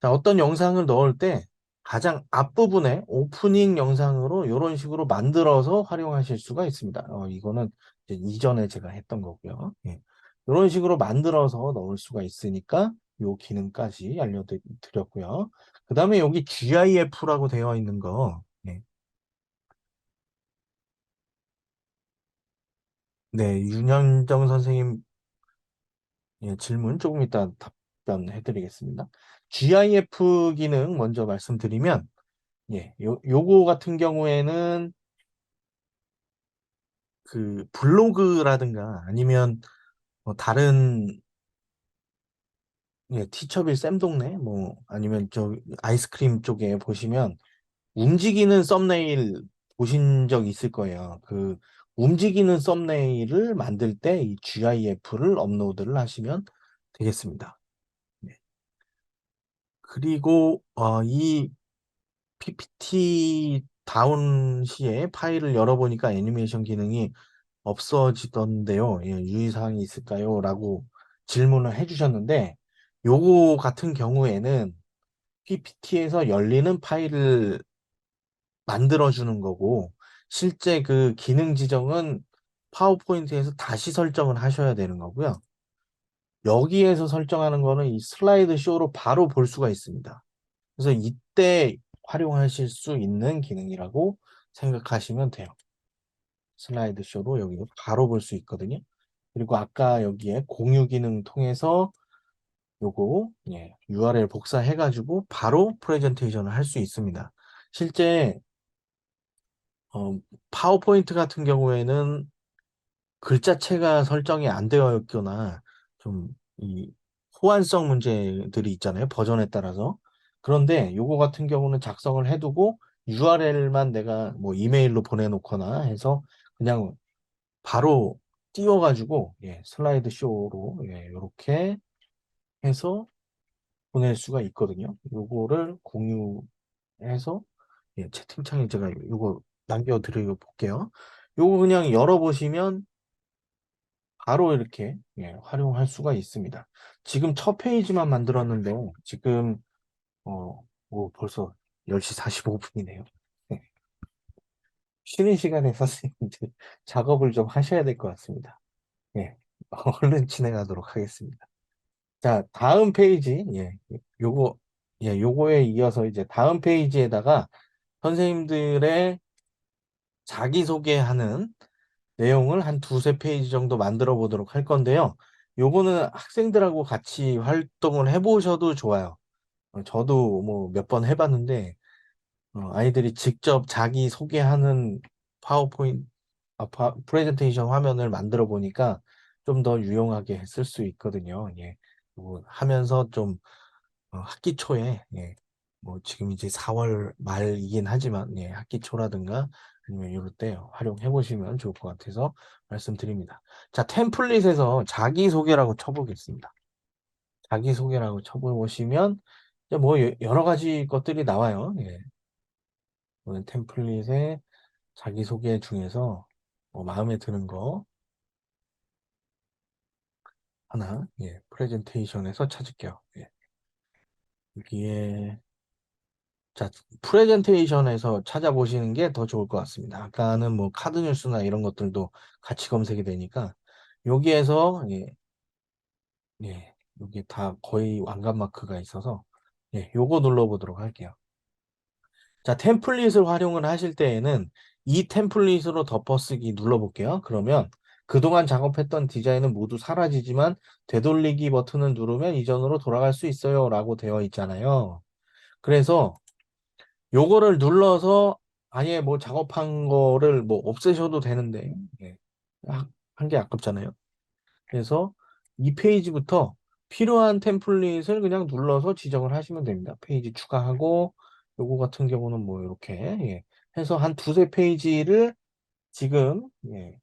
Speaker 1: 자, 어떤 영상을 넣을 때 가장 앞부분에 오프닝 영상으로 이런 식으로 만들어서 활용하실 수가 있습니다. 이거는 이제 이전에 제가 했던 거고요. 예. 이런 식으로 만들어서 넣을 수가 있으니까 이 기능까지 알려드렸고요. 그 다음에 여기 GIF라고 되어 있는 거. 네, 윤현정 선생님 질문 조금 이따 답변해 드리겠습니다. GIF 기능 먼저 말씀드리면 요거 같은 경우에는 그 블로그라든가 아니면 다른 티처빌 쌤동네 뭐 아니면 저 아이스크림 쪽에 보시면 움직이는 썸네일 보신 적 있을 거예요. 그 움직이는 썸네일을 만들 때 이 GIF를 업로드를 하시면 되겠습니다. 네. 그리고 이 PPT 다운 시에 파일을 열어보니까 애니메이션 기능이 없어지던데요. 예, 유의사항이 있을까요? 라고 질문을 해주셨는데, 요거 같은 경우에는 PPT에서 열리는 파일을 만들어주는 거고, 실제 그 기능 지정은 파워포인트에서 다시 설정을 하셔야 되는 거고요. 여기에서 설정하는 거는 이 슬라이드 쇼로 바로 볼 수가 있습니다. 그래서 이때 활용하실 수 있는 기능이라고 생각하시면 돼요. 슬라이드 쇼로 여기서 바로 볼 수 있거든요. 그리고 아까 여기에 공유 기능 통해서 요거 예, URL 복사해가지고 바로 프레젠테이션을 할 수 있습니다. 실제 파워포인트 같은 경우에는 글자체가 설정이 안 되어 있거나 좀 이 호환성 문제들이 있잖아요. 버전에 따라서. 그런데 요거 같은 경우는 작성을 해두고 URL만 내가 뭐 이메일로 보내놓거나 해서 그냥 바로 띄워가지고 예, 슬라이드 쇼로 예, 이렇게 해서 보낼 수가 있거든요. 요거를 공유해서 예, 채팅창에 제가 요거 남겨드려 볼게요. 요거 그냥 열어보시면 바로 이렇게 예, 활용할 수가 있습니다. 지금 첫 페이지만 만들었는데 지금 벌써 10시 45분이네요. 쉬는 시간에 선생님들 작업을 좀 하셔야 될 것 같습니다. 예, 얼른 진행하도록 하겠습니다. 자, 다음 페이지, 예, 요거, 예, 요거에 이어서 이제 다음 페이지에다가 선생님들의 자기소개하는 내용을 한 두세 페이지 정도 만들어 보도록 할 건데요. 요거는 학생들하고 같이 활동을 해보셔도 좋아요. 저도 뭐 몇 번 해봤는데, 아이들이 직접 자기 소개하는 파워포인트, 프레젠테이션 화면을 만들어 보니까 좀 더 유용하게 쓸 수 있거든요. 예. 그리고 하면서 좀 학기 초에 예, 뭐 지금 이제 4월 말이긴 하지만 예, 학기 초라든가 아니면 이럴 때 활용해 보시면 좋을 것 같아서 말씀드립니다. 자, 템플릿에서 자기소개라고 쳐보겠습니다. 자기소개라고 쳐보시면 이제 뭐 여러 가지 것들이 나와요. 예. 오늘 템플릿에 자기소개 중에서 뭐 마음에 드는 거 하나 예, 프레젠테이션에서 찾을게요. 예. 여기에 자, 프레젠테이션에서 찾아보시는 게 더 좋을 것 같습니다. 아까는 뭐 카드 뉴스나 이런 것들도 같이 검색이 되니까 여기에서 예, 예, 여기 다 거의 왕관 마크가 있어서 예, 요거 눌러보도록 할게요. 자, 템플릿을 활용을 하실 때에는 이 템플릿으로 덮어쓰기 눌러볼게요. 그러면 그동안 작업했던 디자인은 모두 사라지지만 되돌리기 버튼을 누르면 이전으로 돌아갈 수 있어요 라고 되어 있잖아요. 그래서 요거를 눌러서 아예 뭐 작업한 거를 뭐 없애셔도 되는데 예. 한 게 아깝잖아요. 그래서 이 페이지부터 필요한 템플릿을 그냥 눌러서 지정을 하시면 됩니다. 페이지 추가하고 요거 같은 경우는 뭐 이렇게 예. 해서 한 두세 페이지를 지금 예.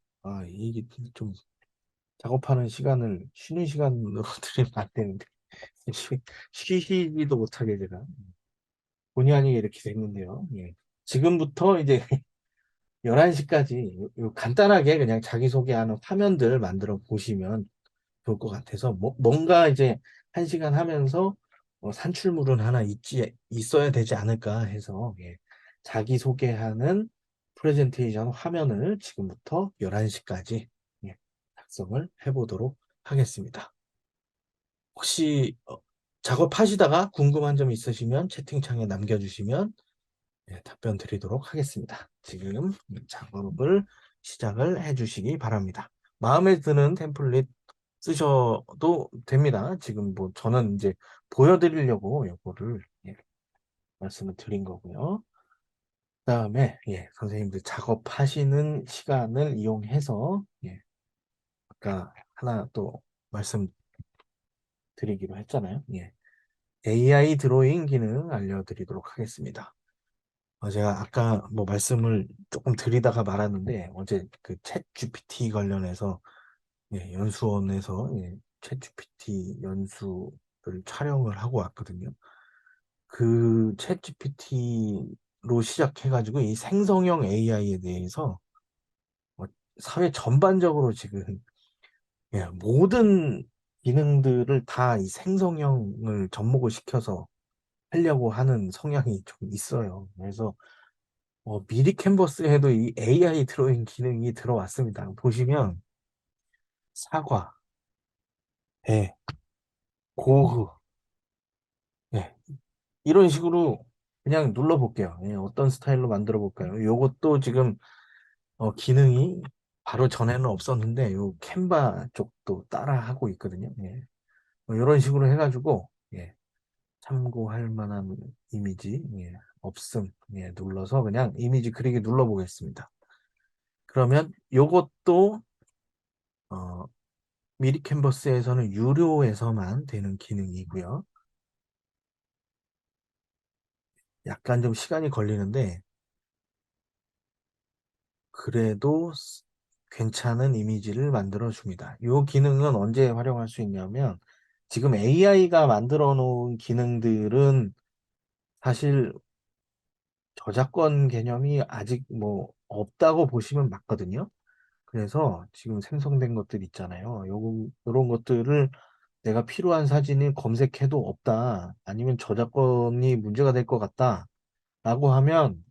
Speaker 1: 이게 좀 작업하는 시간을 쉬는 시간으로 들이면 안 되는데 쉬지도 못하게 제가 본의 아니게 이렇게 됐는데요. 예. 지금부터 이제 11시까지 간단하게 그냥 자기소개하는 화면들 만들어 보시면 좋을 것 같아서 뭔가 이제 1시간 하면서 산출물은 하나 있어야 되지 않을까 해서 예, 자기소개하는 프레젠테이션 화면을 지금부터 11시까지 예, 작성을 해보도록 하겠습니다. 혹시 작업하시다가 궁금한 점 있으시면 채팅창에 남겨주시면 예, 답변 드리도록 하겠습니다. 지금 작업을 시작을 해주시기 바랍니다. 마음에 드는 템플릿 쓰셔도 됩니다. 지금 뭐 저는 이제 보여드리려고 이거를 예, 말씀을 드린 거고요. 그다음에 예, 선생님들 작업하시는 시간을 이용해서 예, 아까 하나 또 말씀드리기로 했잖아요. 예, AI 드로잉 기능 알려드리도록 하겠습니다. 제가 아까 뭐 말씀을 조금 드리다가 말았는데 어제 그 챗 GPT 관련해서 예, 연수원에서 예, 챗 GPT 연수를 촬영을 하고 왔거든요. 그 챗 GPT 시작해가지고 이 생성형 AI에 대해서 뭐 사회 전반적으로 지금 모든 기능들을 다 이 생성형을 접목을 시켜서 하려고 하는 성향이 좀 있어요. 그래서 미리 캔버스에도 이 AI 드로잉 기능이 들어왔습니다. 보시면 사과, 배, 고흐, 예, 이런 식으로 그냥 눌러볼게요. 어떤 스타일로 만들어 볼까요? 요것도 지금 기능이 바로 전에는 없었는데 요 캔바 쪽도 따라 하고 있거든요. 이런 식으로 해가지고 참고할 만한 이미지 없음 눌러서 그냥 이미지 그리기 눌러보겠습니다. 그러면 요것도 어, 미리 캔버스에서는 유료에서만 되는 기능이고요. 약간 좀 시간이 걸리는데 그래도 괜찮은 이미지를 만들어 줍니다. 이 기능은 언제 활용할 수 있냐면 지금 AI가 만들어 놓은 기능들은 사실 저작권 개념이 아직 뭐 없다고 보시면 맞거든요. 그래서 지금 생성된 것들 있잖아요. 요런 것들을 내가 필요한 사진을 검색해도 없다. 아니면 저작권이 문제가 될 것 같다. 라고 하면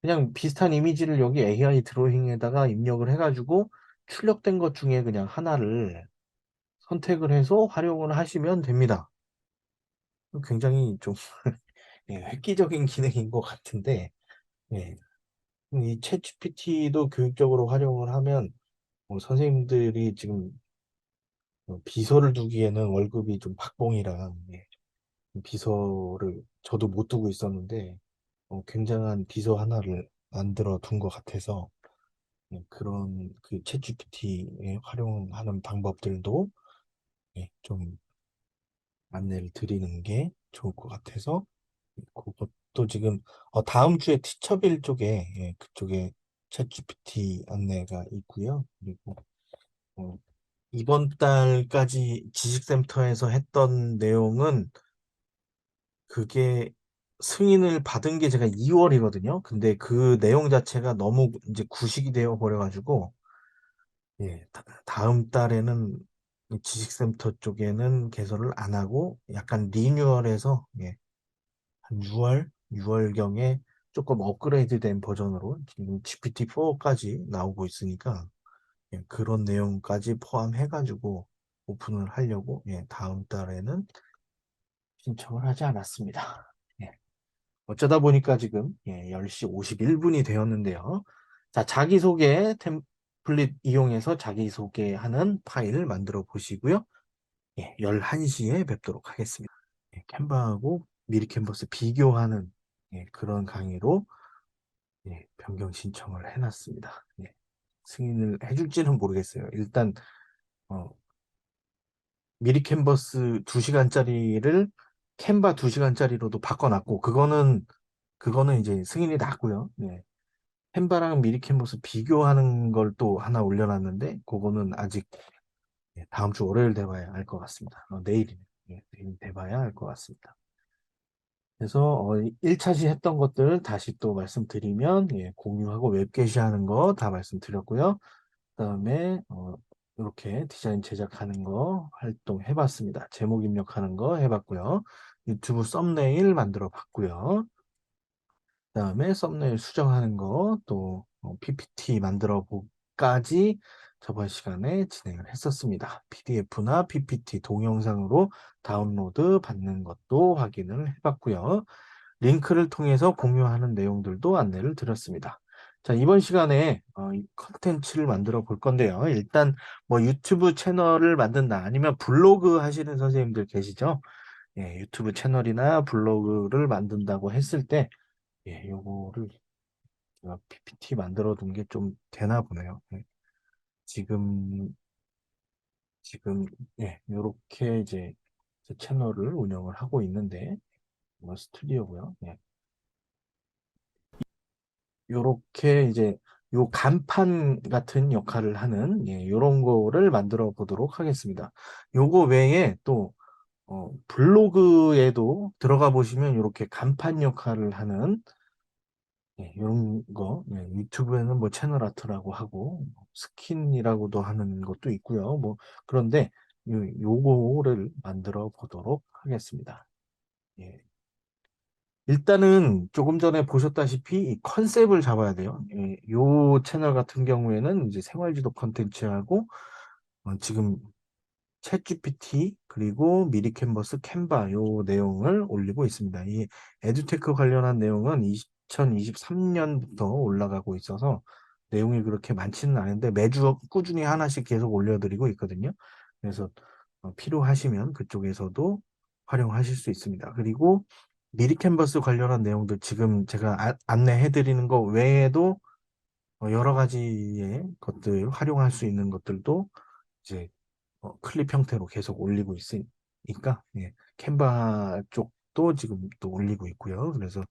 Speaker 1: 그냥 비슷한 이미지를 여기 AI 드로잉에다가 입력을 해가지고 출력된 것 중에 그냥 하나를 선택을 해서 활용을 하시면 됩니다. 굉장히 좀 획기적인 기능인 것 같은데, 예. 이 챗GPT도 교육적으로 활용을 하면 선생님들이 지금 비서를 두기에는 월급이 좀 박봉이라 비서를 저도 못 두고 있었는데 굉장한 비서 하나를 만들어 둔 것 같아서 그런 그 챗GPT에 활용하는 방법들도 좀 안내를 드리는 게 좋을 것 같아서 그것도 지금 다음 주에 티처빌 쪽에 그쪽에 챗GPT 안내가 있고요. 그리고 어, 이번 달까지 지식센터에서 했던 내용은 그게 승인을 받은 게 제가 2월이거든요. 근데 그 내용 자체가 너무 이제 구식이 되어 버려가지고 다음 달에는 이 지식센터 쪽에는 개설을 안 하고 약간 리뉴얼해서 한 6월경에 조금 업그레이드된 버전으로 지금 GPT-4까지 나오고 있으니까 그런 내용까지 포함해가지고 오픈을 하려고 다음 달에는 신청을 하지 않았습니다. 어쩌다 보니까 지금 10시 51분이 되었는데요. 자, 자기소개 템플릿 이용해서 자기소개하는 파일 만들어 보시고요. 11시에 뵙도록 하겠습니다. 캔바하고 미리 캔버스 비교하는 그런 강의로 변경 신청을 해놨습니다. 승인을 해줄지는 모르겠어요. 일단 어, 미리 캔버스 2시간짜리를 캔바 2시간짜리로도 바꿔놨고 그거는 이제 승인이 났고요. 캔바랑 미리 캔버스 비교하는 걸 또 하나 올려놨는데 그거는 아직 다음 주 월요일 돼봐야 알 것 같습니다. 내일이네. 내일 돼봐야 알 것 같습니다. 그래서 1차시 했던 것들 다시 또 말씀드리면 공유하고 웹게시하는 거 다 말씀드렸고요. 그다음에 이렇게 디자인 제작하는 거 활동해봤습니다. 제목 입력하는 거 해봤고요. 유튜브 썸네일 만들어 봤고요. 그다음에 썸네일 수정하는 거 또 PPT 만들어 보기까지 저번 시간에 진행을 했었습니다. PDF나 PPT 동영상으로 다운로드 받는 것도 확인을 해봤고요. 링크를 통해서 공유하는 내용들도 안내를 드렸습니다. 자, 이번 시간에 이 컨텐츠를 만들어 볼 건데요. 일단 뭐 유튜브 채널을 만든다 아니면 블로그 하시는 선생님들 계시죠? 유튜브 채널이나 블로그를 만든다고 했을 때 요거를 제가 PPT 만들어 둔 게 좀 되나 보네요. 지금 지금 요렇게 이제 제 채널을 운영을 하고 있는데 스튜디오고요. 요렇게 이제 요 간판 같은 역할을 하는 요런 거를 만들어 보도록 하겠습니다. 요거 외에 또 블로그에도 들어가 보시면 이렇게 간판 역할을 하는 예, 이런 거, 예, 유튜브에는 뭐 채널 아트라고 하고, 뭐 스킨이라고도 하는 것도 있고요. 뭐, 그런데 요거를 만들어 보도록 하겠습니다. 예. 일단은 조금 전에 보셨다시피 이 컨셉을 잡아야 돼요. 예, 요 채널 같은 경우에는 이제 생활지도 컨텐츠하고, 지금 챗GPT 그리고 미리 캔버스 캔바 요 내용을 올리고 있습니다. 이 에듀테크 관련한 내용은 2023년부터 올라가고 있어서 내용이 그렇게 많지는 않은데 매주 꾸준히 하나씩 계속 올려드리고 있거든요. 그래서 필요하시면 그쪽에서도 활용하실 수 있습니다. 그리고 미리 캔버스 관련한 내용들 지금 제가 안내해드리는 거 외에도 여러 가지의 것들 활용할 수 있는 것들도 이제 클립 형태로 계속 올리고 있으니까 예, 캔바 쪽도 지금 또 올리고 있고요. 그래서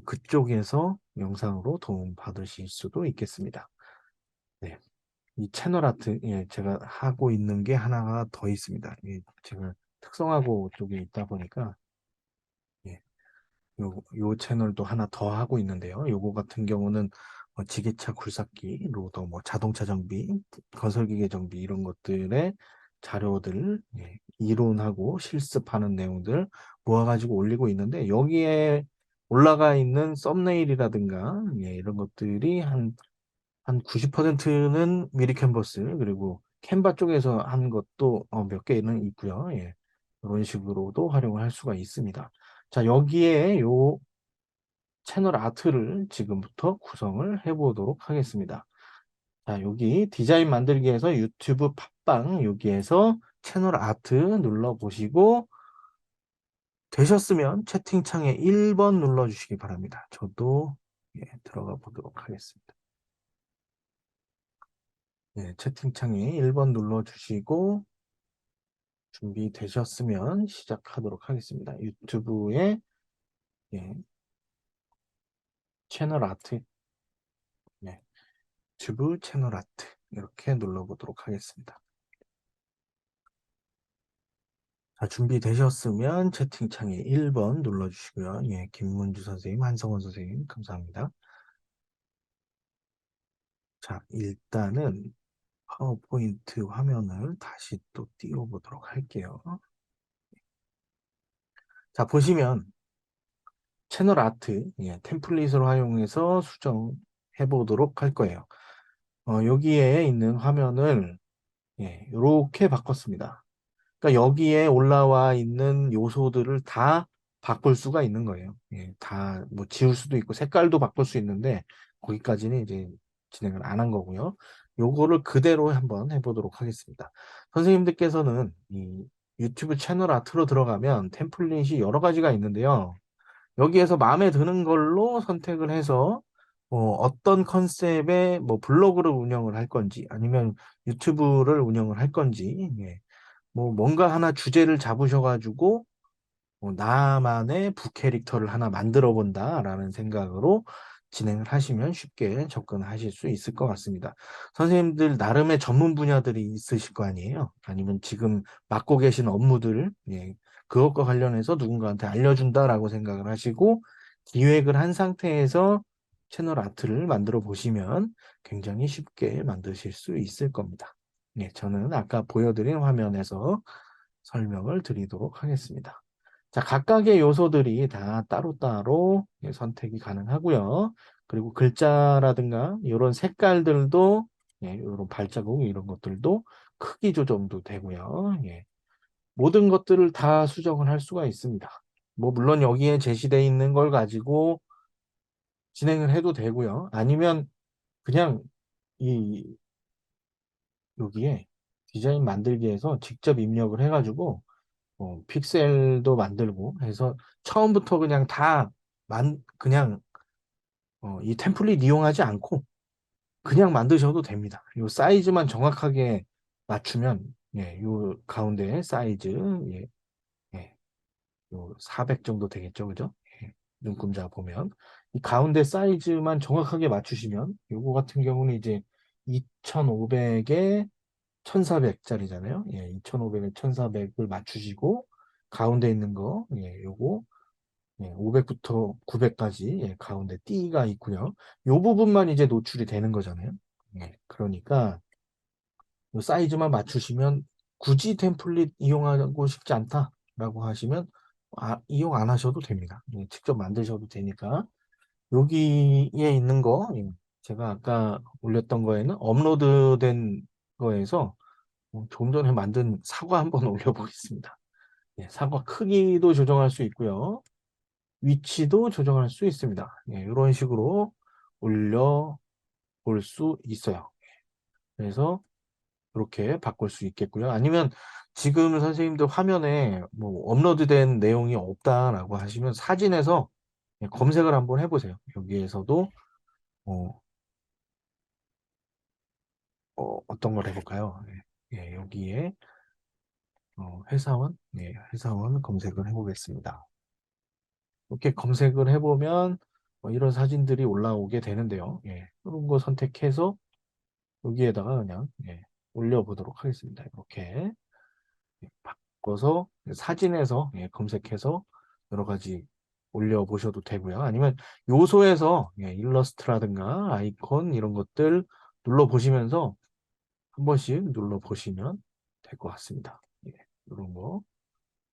Speaker 1: 그쪽에서 영상으로 도움 받으실 수도 있겠습니다. 네, 이 채널 아트 예, 제가 하고 있는 게 하나가 더 있습니다. 예, 제가 특성화고 쪽에 있다 보니까 예, 요 채널도 하나 더 하고 있는데요. 요거 같은 경우는 지게차 굴삭기, 로더, 뭐 자동차 정비, 건설기계 정비 이런 것들의 자료들, 예, 이론하고 실습하는 내용들 모아가지고 올리고 있는데 여기에 올라가 있는 썸네일이라든가 예, 이런 것들이 한 90%는 미리 캔버스 그리고 캔바 쪽에서 한 것도 몇 개는 있고요. 예, 이런 식으로도 활용을 할 수가 있습니다. 자, 여기에 요 채널 아트를 지금부터 구성을 해보도록 하겠습니다. 자, 여기 디자인 만들기에서 유튜브 팟빵 여기에서 채널 아트 눌러보시고 되셨으면 채팅창에 1번 눌러주시기 바랍니다. 저도 예, 들어가 보도록 하겠습니다. 예, 채팅창에 1번 눌러주시고 준비되셨으면 시작하도록 하겠습니다. 유튜브에 예, 채널 아트, 예, 유튜브 채널 아트 이렇게 눌러보도록 하겠습니다. 자, 준비되셨으면 채팅창에 1번 눌러주시고요. 예, 김문주 선생님, 한성원 선생님, 감사합니다. 자, 일단은 파워포인트 화면을 다시 또 띄워보도록 할게요. 자, 보시면 채널 아트, 예, 템플릿을 활용해서 수정해 보도록 할 거예요. 여기에 있는 화면을 예, 이렇게 바꿨습니다. 그러니까 여기에 올라와 있는 요소들을 다 바꿀 수가 있는 거예요. 예, 다 뭐 지울 수도 있고 색깔도 바꿀 수 있는데 거기까지는 이제 진행을 안 한 거고요. 요거를 그대로 한번 해보도록 하겠습니다. 선생님들께서는 이 유튜브 채널 아트로 들어가면 템플릿이 여러 가지가 있는데요. 여기에서 마음에 드는 걸로 선택을 해서 어떤 컨셉의 뭐 블로그를 운영을 할 건지 아니면 유튜브를 운영을 할 건지 예, 뭐 뭔가 하나 주제를 잡으셔가지고 나만의 부캐릭터를 하나 만들어 본다라는 생각으로 진행을 하시면 쉽게 접근하실 수 있을 것 같습니다. 선생님들 나름의 전문 분야들이 있으실 거 아니에요? 아니면 지금 맡고 계신 업무들, 예, 그것과 관련해서 누군가한테 알려준다라고 생각을 하시고 기획을 한 상태에서 채널 아트를 만들어 보시면 굉장히 쉽게 만드실 수 있을 겁니다. 예, 저는 아까 보여드린 화면에서 설명을 드리도록 하겠습니다. 자, 각각의 요소들이 다 따로따로 예, 선택이 가능하고요. 그리고 글자라든가 이런 색깔들도 예, 이런 발자국 이런 것들도 크기 조정도 되고요. 예, 모든 것들을 다 수정을 할 수가 있습니다. 뭐 물론 여기에 제시되어 있는 걸 가지고 진행을 해도 되고요. 아니면 그냥 이 여기에 디자인 만들기에서 직접 입력을 해가지고 픽셀도 만들고 해서 처음부터 그냥 그냥 이 템플릿 이용하지 않고 그냥 만드셔도 됩니다. 이 사이즈만 정확하게 맞추면 예, 요 가운데 사이즈 예, 예, 요 400 정도 되겠죠, 그죠? 예, 눈금자 보면 이 가운데 사이즈만 정확하게 맞추시면 요거 같은 경우는 이제 2500에 1400짜리잖아요. 예, 2500에 1400을 맞추시고 가운데 있는 거 예, 요거 예, 500부터 900까지 예, 가운데 띠가 있고요. 이 부분만 이제 노출이 되는 거잖아요. 예, 그러니까 이 사이즈만 맞추시면 굳이 템플릿 이용하고 싶지 않다라고 하시면 이용 안 하셔도 됩니다. 예, 직접 만드셔도 되니까 여기에 있는 거 예, 제가 아까 올렸던 거에는 업로드된 거에서 좀 전에 만든 사과 한번 올려보겠습니다. 예, 사과 크기도 조정할 수 있고요. 위치도 조정할 수 있습니다. 예, 이런 식으로 올려 볼 수 있어요. 그래서 이렇게 바꿀 수 있겠고요. 아니면 지금 선생님들 화면에 뭐 업로드된 내용이 없다라고 하시면 사진에서 예, 검색을 한번 해보세요. 여기에서도 어, 어떤 걸 해볼까요? 예, 예, 여기에 회사원, 예, 회사원 검색을 해보겠습니다. 이렇게 검색을 해보면 이런 사진들이 올라오게 되는데요. 예, 이런 거 선택해서 여기에다가 그냥 예, 올려보도록 하겠습니다. 이렇게 예, 바꿔서 사진에서 예, 검색해서 여러 가지 올려보셔도 되고요. 아니면 요소에서 예, 일러스트라든가 아이콘 이런 것들 눌러보시면서 한 번씩 눌러보시면 될 것 같습니다. 예, 이런 거,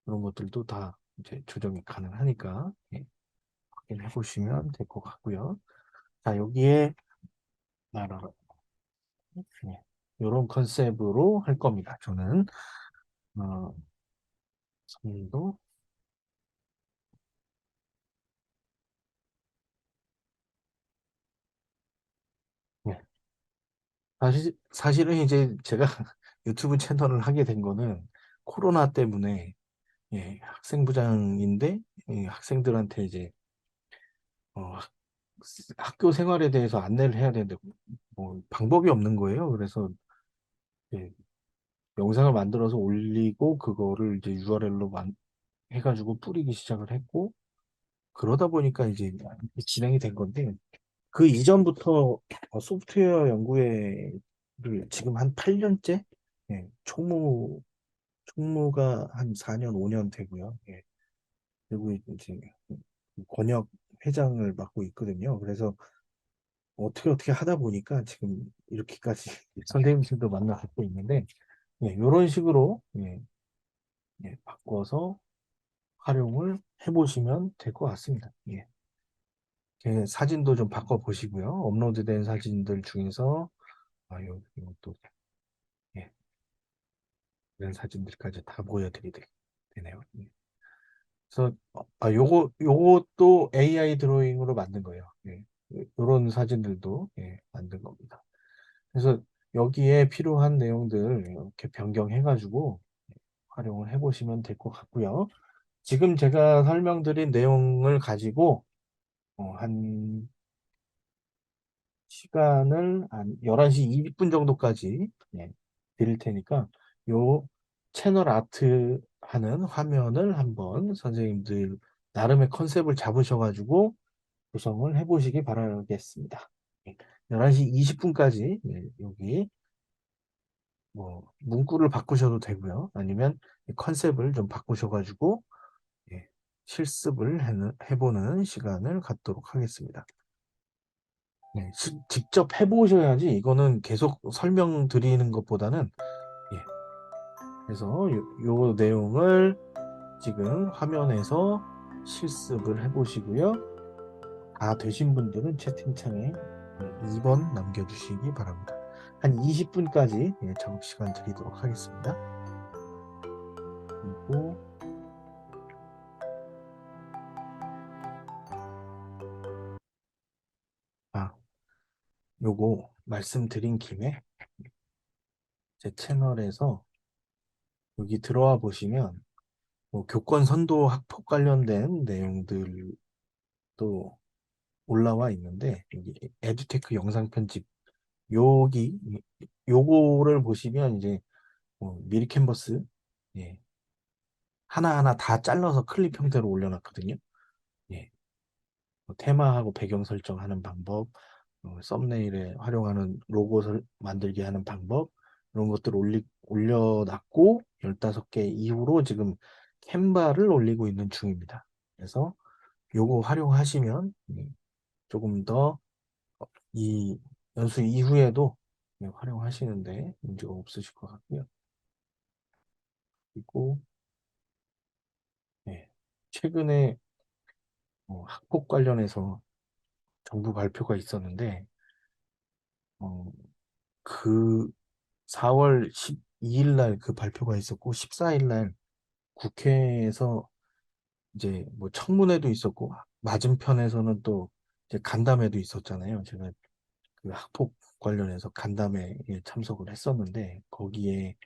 Speaker 1: 이런 것들도 다 이제 조정이 가능하니까 예, 확인해 보시면 될 것 같고요. 자, 여기에 나라 예, 이런 컨셉으로 할 겁니다. 저는 어, 선도 예, 사실은 이제 제가 유튜브 채널을 하게 된 거는 코로나 때문에 예, 학생부장인데 학생들한테 이제 학- 학교 생활에 대해서 안내를 해야 되는데 뭐 방법이 없는 거예요. 그래서 예, 영상을 만들어서 올리고 그거를 이제 URL로 해가지고 뿌리기 시작을 했고 그러다 보니까 이제 진행이 된 건데 그 이전부터 소프트웨어 연구회를 지금 한 8년째 예, 총무가 한 4년, 5년 되고요. 예, 그리고 이제 권역 회장을 맡고 있거든요. 그래서 어떻게 하다 보니까 지금 이렇게까지 선생님들도 만나 갖고 있는데 예, 이런 식으로 예, 예, 바꿔서 활용을 해보시면 될 것 같습니다. 예. 사진도 좀 바꿔보시고요. 업로드된 사진들 중에서 요것도 예, 이런 사진들까지 다 보여드리게 되네요. 예. 그래서 요것도 AI 드로잉으로 만든 거예요. 예. 이런 사진들도 예, 만든 겁니다. 그래서 여기에 필요한 내용들 이렇게 변경해가지고 활용을 해보시면 될 것 같고요. 지금 제가 설명드린 내용을 가지고 한 시간을 한 11시 20분 정도까지 예, 드릴 테니까 요 채널 아트 하는 화면을 한번 선생님들 나름의 컨셉을 잡으셔가지고 구성을 해보시기 바라겠습니다. 예, 11시 20분까지 여기 뭐 문구를 바꾸셔도 되고요. 아니면 컨셉을 좀 바꾸셔가지고 예, 실습을 해보는 시간을 갖도록 하겠습니다. 네, 직접 해보셔야지 이거는 계속 설명드리는 것보다는 예, 그래서 요 내용을 지금 화면에서 실습을 해보시고요. 다 되신 분들은 채팅창에 2번 남겨주시기 바랍니다. 한 20분까지 작업 시간 드리도록 하겠습니다. 그리고 아, 요거 말씀드린 김에 제 채널에서 여기 들어와 보시면 뭐 교권 선도 학폭 관련된 내용들도 올라와 있는데 여기 에듀테크 영상 편집 여기 요거를 보시면 이제 미리 캔버스 예, 하나하나 다 잘라서 클립 형태로 올려놨거든요. 예, 테마하고 배경 설정하는 방법, 썸네일에 활용하는 로고 만들게 하는 방법 이런 것들 올려놨고 15개 이후로 지금 캔바를 올리고 있는 중입니다. 그래서 요거 활용하시면 조금 더 이 연수 이후에도 활용하시는데 문제가 없으실 것 같고요. 그리고 네, 최근에 학폭 관련해서 정부 발표가 있었는데 어, 그 4월 12일 날 그 발표가 있었고 14일 날 국회에서 이제 뭐 청문회도 있었고 맞은편에서는 또 이제 간담회도 있었잖아요. 제가 그 학폭 관련해서 간담회에 참석을 했었는데 거기에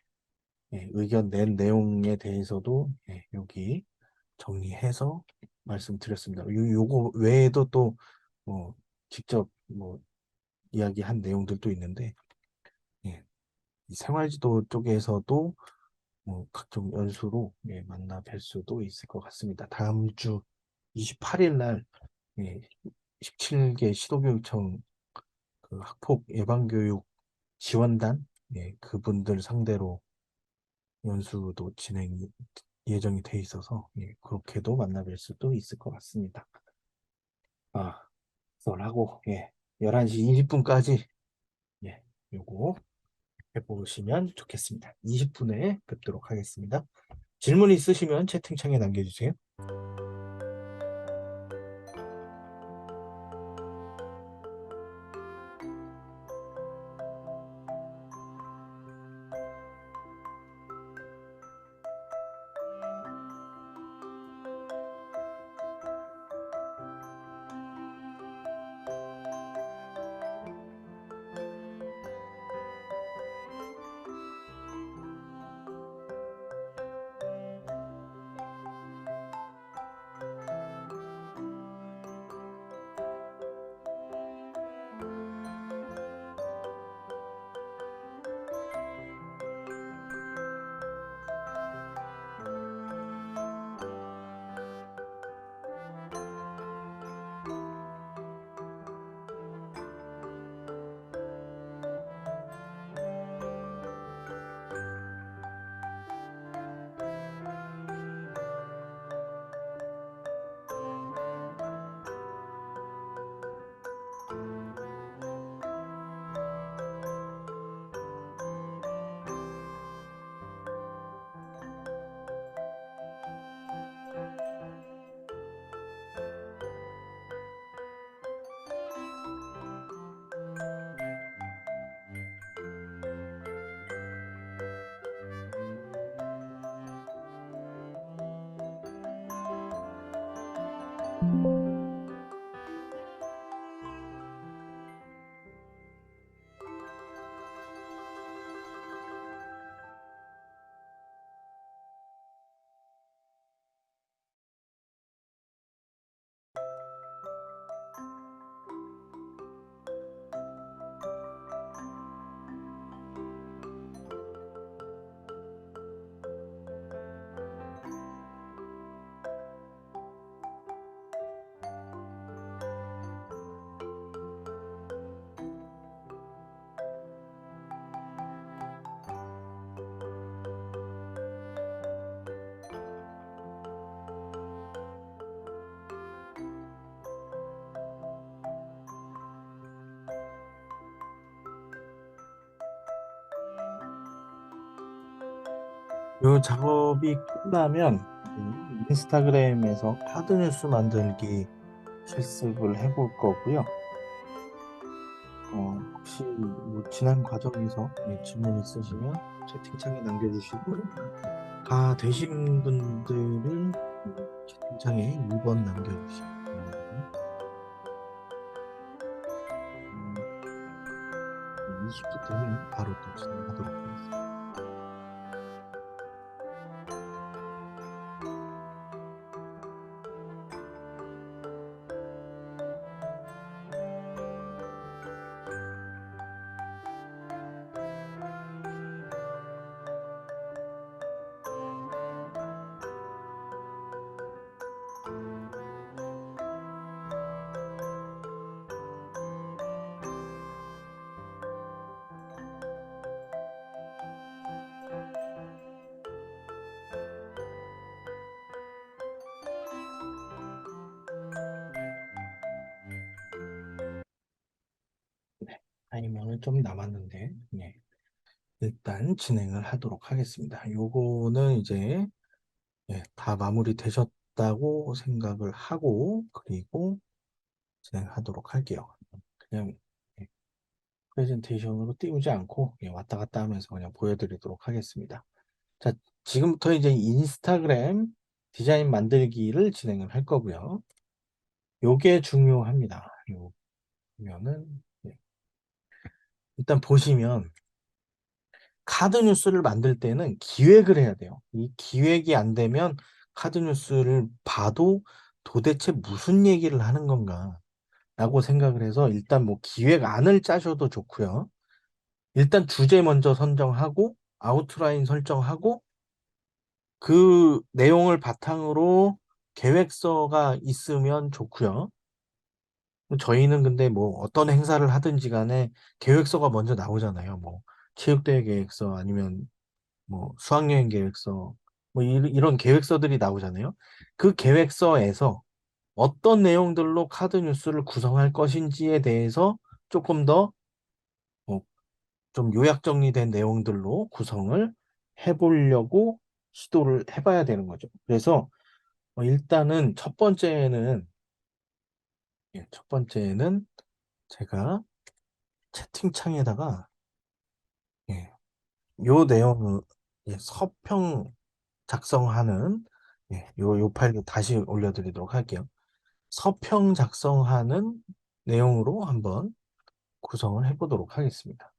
Speaker 1: 의견 낸 내용에 대해서도 여기 정리해서 말씀드렸습니다. 요거 외에도 또 직접 이야기한 내용들도 있는데 예, 이 생활지도 쪽에서도 각종 연수로 만나 뵐 수도 있을 것 같습니다. 다음 주 28일 날 17개 시도교육청 그 학폭 예방교육 지원단 그분들 상대로 연수도 진행 예정이 돼 있어서 그렇게도 만나뵐 수도 있을 것 같습니다. 아, 그걸하고 11시 20분까지 요거 해보시면 좋겠습니다. 20분에 뵙도록 하겠습니다. 질문 있으시면 채팅창에 남겨주세요. 이 작업이 끝나면 인스타그램에서 카드뉴스 만들기 실습을 해볼 거고요. 혹시 뭐 지난 과정에서 질문 있으시면 채팅창에 남겨주시고 다 되신 분들은 채팅창에 2번 남겨주시면 됩니다. 20분 되면 바로 또 진행하도록 하겠습니다. 타이머는 좀 남았는데, 예. 일단 진행을 하도록 하겠습니다. 요거는 이제 예, 다 마무리 되셨다고 생각을 하고, 그리고 진행하도록 할게요. 그냥 예, 프레젠테이션으로 띄우지 않고 예, 왔다 갔다 하면서 그냥 보여드리도록 하겠습니다. 자, 지금부터 이제 인스타그램 디자인 만들기를 진행을 할 거고요. 요게 중요합니다. 요 보면은 예, 일단 보시면 카드 뉴스를 만들 때는 기획을 해야 돼요. 이 기획이 안 되면 카드 뉴스를 봐도 도대체 무슨 얘기를 하는 건가라고 생각을 해서 일단 뭐 기획안을 짜셔도 좋고요. 일단 주제 먼저 선정하고 아웃라인 설정하고 그 내용을 바탕으로 계획서가 있으면 좋고요. 저희는 근데 뭐 어떤 행사를 하든지 간에 계획서가 먼저 나오잖아요. 뭐 체육대회 계획서 아니면 뭐 수학여행 계획서 뭐 이런 계획서들이 나오잖아요. 그 계획서에서 어떤 내용들로 카드 뉴스를 구성할 것인지에 대해서 조금 더 좀 요약 정리된 내용들로 구성을 해보려고 시도를 해봐야 되는 거죠. 그래서 일단은 첫 번째는 제가 채팅창에다가 예, 요 내용을 서평 작성하는 요 파일 다시 올려드리도록 할게요. 서평 작성하는 내용으로 한번 구성을 해보도록 하겠습니다.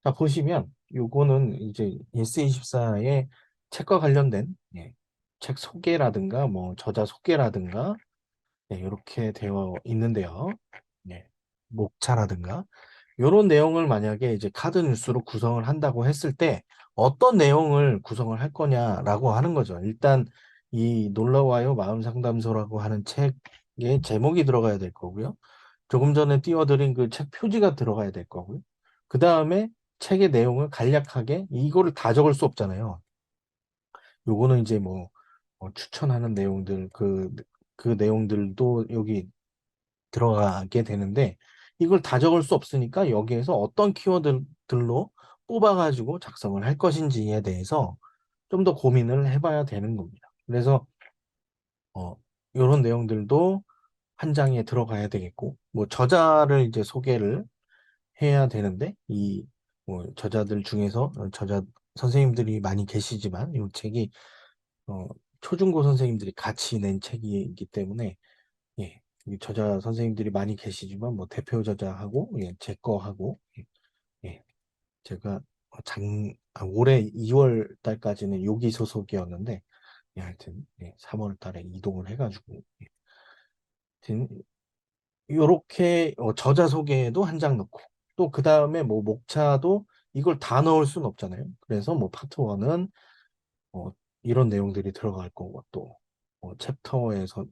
Speaker 1: 자, 보시면 요거는 이제 예스24의 책과 관련된 책 소개라든가 뭐 저자 소개라든가 이렇게 되어 있는데요. 네, 목차라든가 이런 내용을 만약에 이제 카드 뉴스로 구성을 한다고 했을 때 어떤 내용을 구성을 할 거냐라고 하는 거죠. 일단 이 놀러와요 마음 상담소라고 하는 책의 제목이 들어가야 될 거고요. 조금 전에 띄워드린 그 책 표지가 들어가야 될 거고요. 그 다음에 책의 내용을 간략하게 이거를 다 적을 수 없잖아요. 요거는 이제 뭐 추천하는 내용들 그 내용들도 여기 들어가게 되는데 이걸 다 적을 수 없으니까 여기에서 어떤 키워드들로 뽑아가지고 작성을 할 것인지에 대해서 좀 더 고민을 해봐야 되는 겁니다. 그래서 이런 내용들도 한 장에 들어가야 되겠고 뭐 저자를 이제 소개를 해야 되는데 이 뭐 저자들 중에서 저자 선생님들이 많이 계시지만 이 책이 어, 초중고 선생님들이 같이 낸 책이기 때문에 예, 이 저자 선생님들이 많이 계시지만 뭐 대표 저자하고 제 거하고 예, 제가 올해 2월 달까지는 여기 소속이었는데 하여튼 3월 달에 이동을 해가지고 하여튼 요렇게 저자 소개도 한 장 넣고 또 그 다음에 뭐 목차도 이걸 다 넣을 수는 없잖아요. 그래서 뭐 파트 1은 이런 내용들이 들어갈 거고 또 챕터에서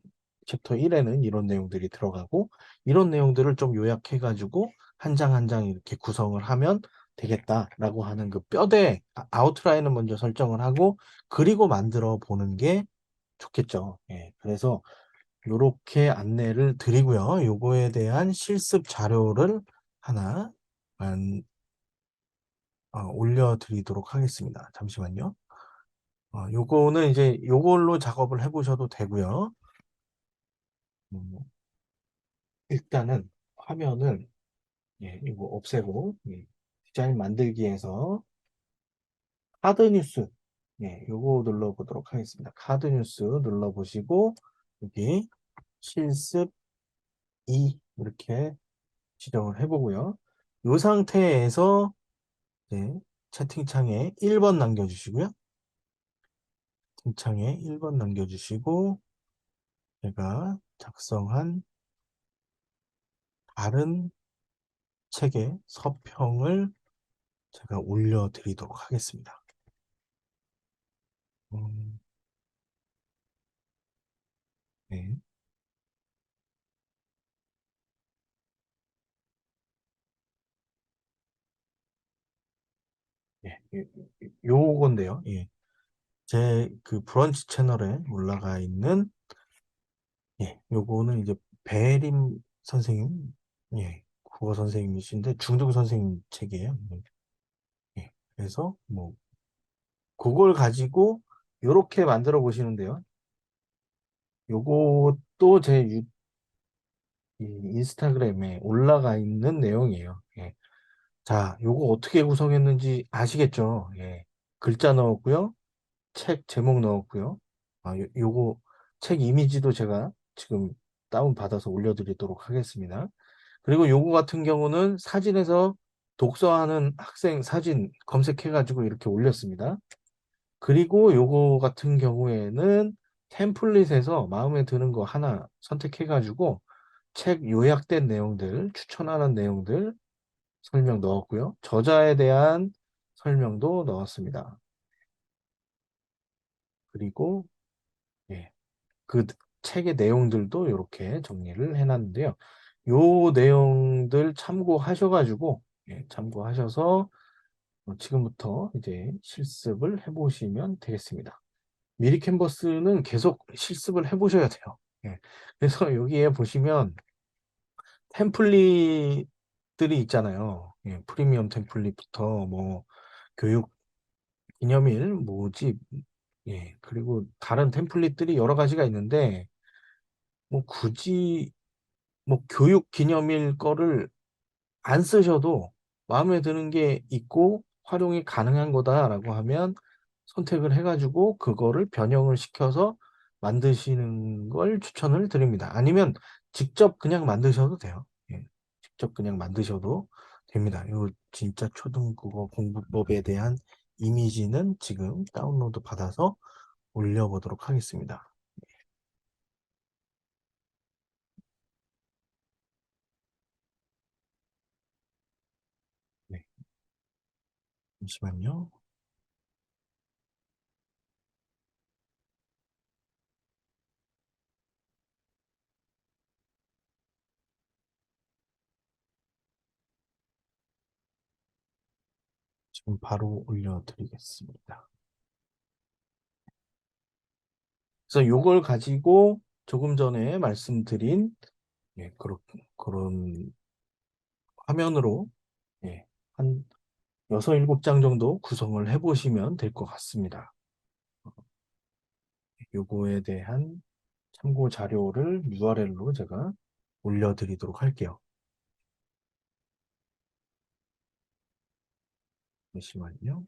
Speaker 1: 챕터 1에는 이런 내용들이 들어가고 이런 내용들을 좀 요약해가지고 한 장 한 장 이렇게 구성을 하면 되겠다라고 하는 그 뼈대 아웃라인을 먼저 설정을 하고 그리고 만들어 보는 게 좋겠죠. 예, 그래서 이렇게 안내를 드리고요. 요거에 대한 실습 자료를 하나 올려드리도록 하겠습니다. 잠시만요. 요거는 이제 요걸로 작업을 해보셔도 되고요. 음, 일단은 화면을 이거 없애고 디자인 만들기에서 카드 뉴스 요거 눌러보도록 하겠습니다. 카드 뉴스 눌러보시고 여기 실습 2 이렇게 지정을 해보고요. 이 상태에서 채팅창에 1번 남겨주시고요. 채팅창에 1번 남겨주시고 제가 작성한 다른 책의 서평을 제가 올려드리도록 하겠습니다. 음, 네. 예, 요건데요. 예. 제 그 브런치 채널에 올라가 있는 요거는 이제 배림 선생님 국어 선생님이신데 중등 선생님 책이에요. 예. 그래서 뭐 그걸 가지고 요렇게 만들어 보시는데요. 요것도 제 이 인스타그램에 올라가 있는 내용이에요. 예. 자, 요거 어떻게 구성했는지 아시겠죠? 예. 글자 넣었고요. 책 제목 넣었고요. 요거 책 이미지도 제가 지금 다운받아서 올려드리도록 하겠습니다. 그리고 요거 같은 경우는 사진에서 독서하는 학생 사진 검색해 가지고 이렇게 올렸습니다. 그리고 요거 같은 경우에는 템플릿에서 마음에 드는 거 하나 선택해 가지고 책 요약된 내용들, 추천하는 내용들 설명 넣었고요. 저자에 대한 설명도 넣었습니다. 그리고 예, 그 책의 내용들도 이렇게 정리를 해 놨는데요. 요 내용들 참고하셔 가지고 참고하셔서 지금부터 이제 실습을 해 보시면 되겠습니다. 미리 캔버스는 계속 실습을 해 보셔야 돼요. 예. 그래서 여기에 보시면 템플릿들이 있잖아요. 예, 프리미엄 템플릿부터 뭐 교육 기념일 모집 그리고 다른 템플릿들이 여러 가지가 있는데 뭐 굳이 뭐 교육 기념일 거를 안 쓰셔도 마음에 드는 게 있고 활용이 가능한 거다라고 하면 선택을 해 가지고 그거를 변형을 시켜서 만드시는 걸 추천을 드립니다. 아니면 직접 그냥 만드셔도 돼요. 예. 직접 그냥 만드셔도 됩니다. 요 진짜 초등국어 공부법에 대한 이미지는 지금 다운로드 받아서 올려 보도록 하겠습니다. 네. 잠시만요. 지금 바로 올려 드리겠습니다. 그래서 요걸 가지고 조금 전에 말씀드린 그런 화면으로 한 6, 7장 정도 구성을 해 보시면 될 것 같습니다. 요거에 대한 참고 자료를 URL로 제가 올려 드리도록 할게요. 잠시만요.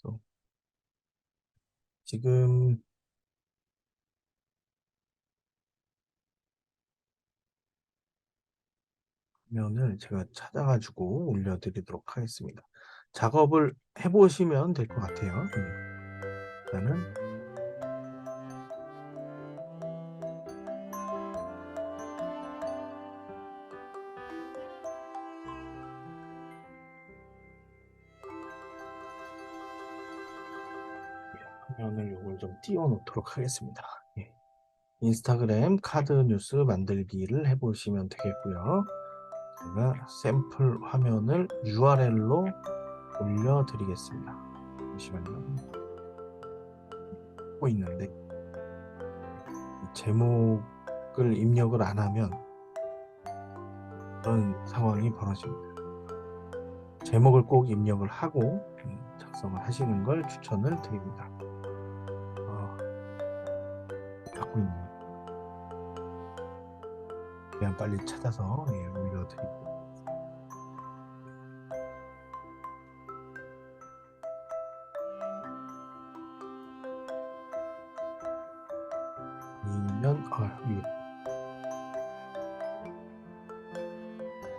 Speaker 1: 그래서 지금 화면을 제가 찾아 가지고 올려 드리도록 하겠습니다. 작업을 해 보시면 될 것 같아요. 일단은 화면을 요걸 좀 띄워 놓도록 하겠습니다. 예. 인스타그램 카드 뉴스 만들기를 해 보시면 되겠고요. 제가 샘플 화면을 URL로 올려 드리겠습니다. 잠시만요. 하고 있는데 이 제목을 입력을 안 하면 그런 상황이 벌어집니다. 제목을 꼭 입력을 하고 작성을 하시는 걸 추천을 드립니다. 하고 있네요. 그냥 빨리 찾아서 올려드리고 아니면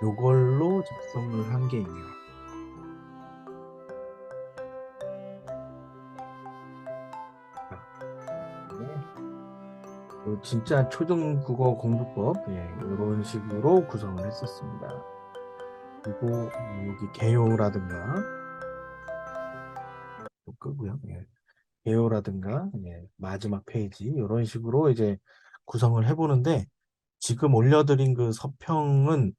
Speaker 1: 요걸로 작성을 한 게 있네요. 진짜 초등국어 공부법 이런 식으로 구성을 했었습니다. 그리고 여기 개요라든가 또 끄고요. 개요라든가 마지막 페이지 이런 식으로 이제 구성을 해보는데 지금 올려드린 그 서평은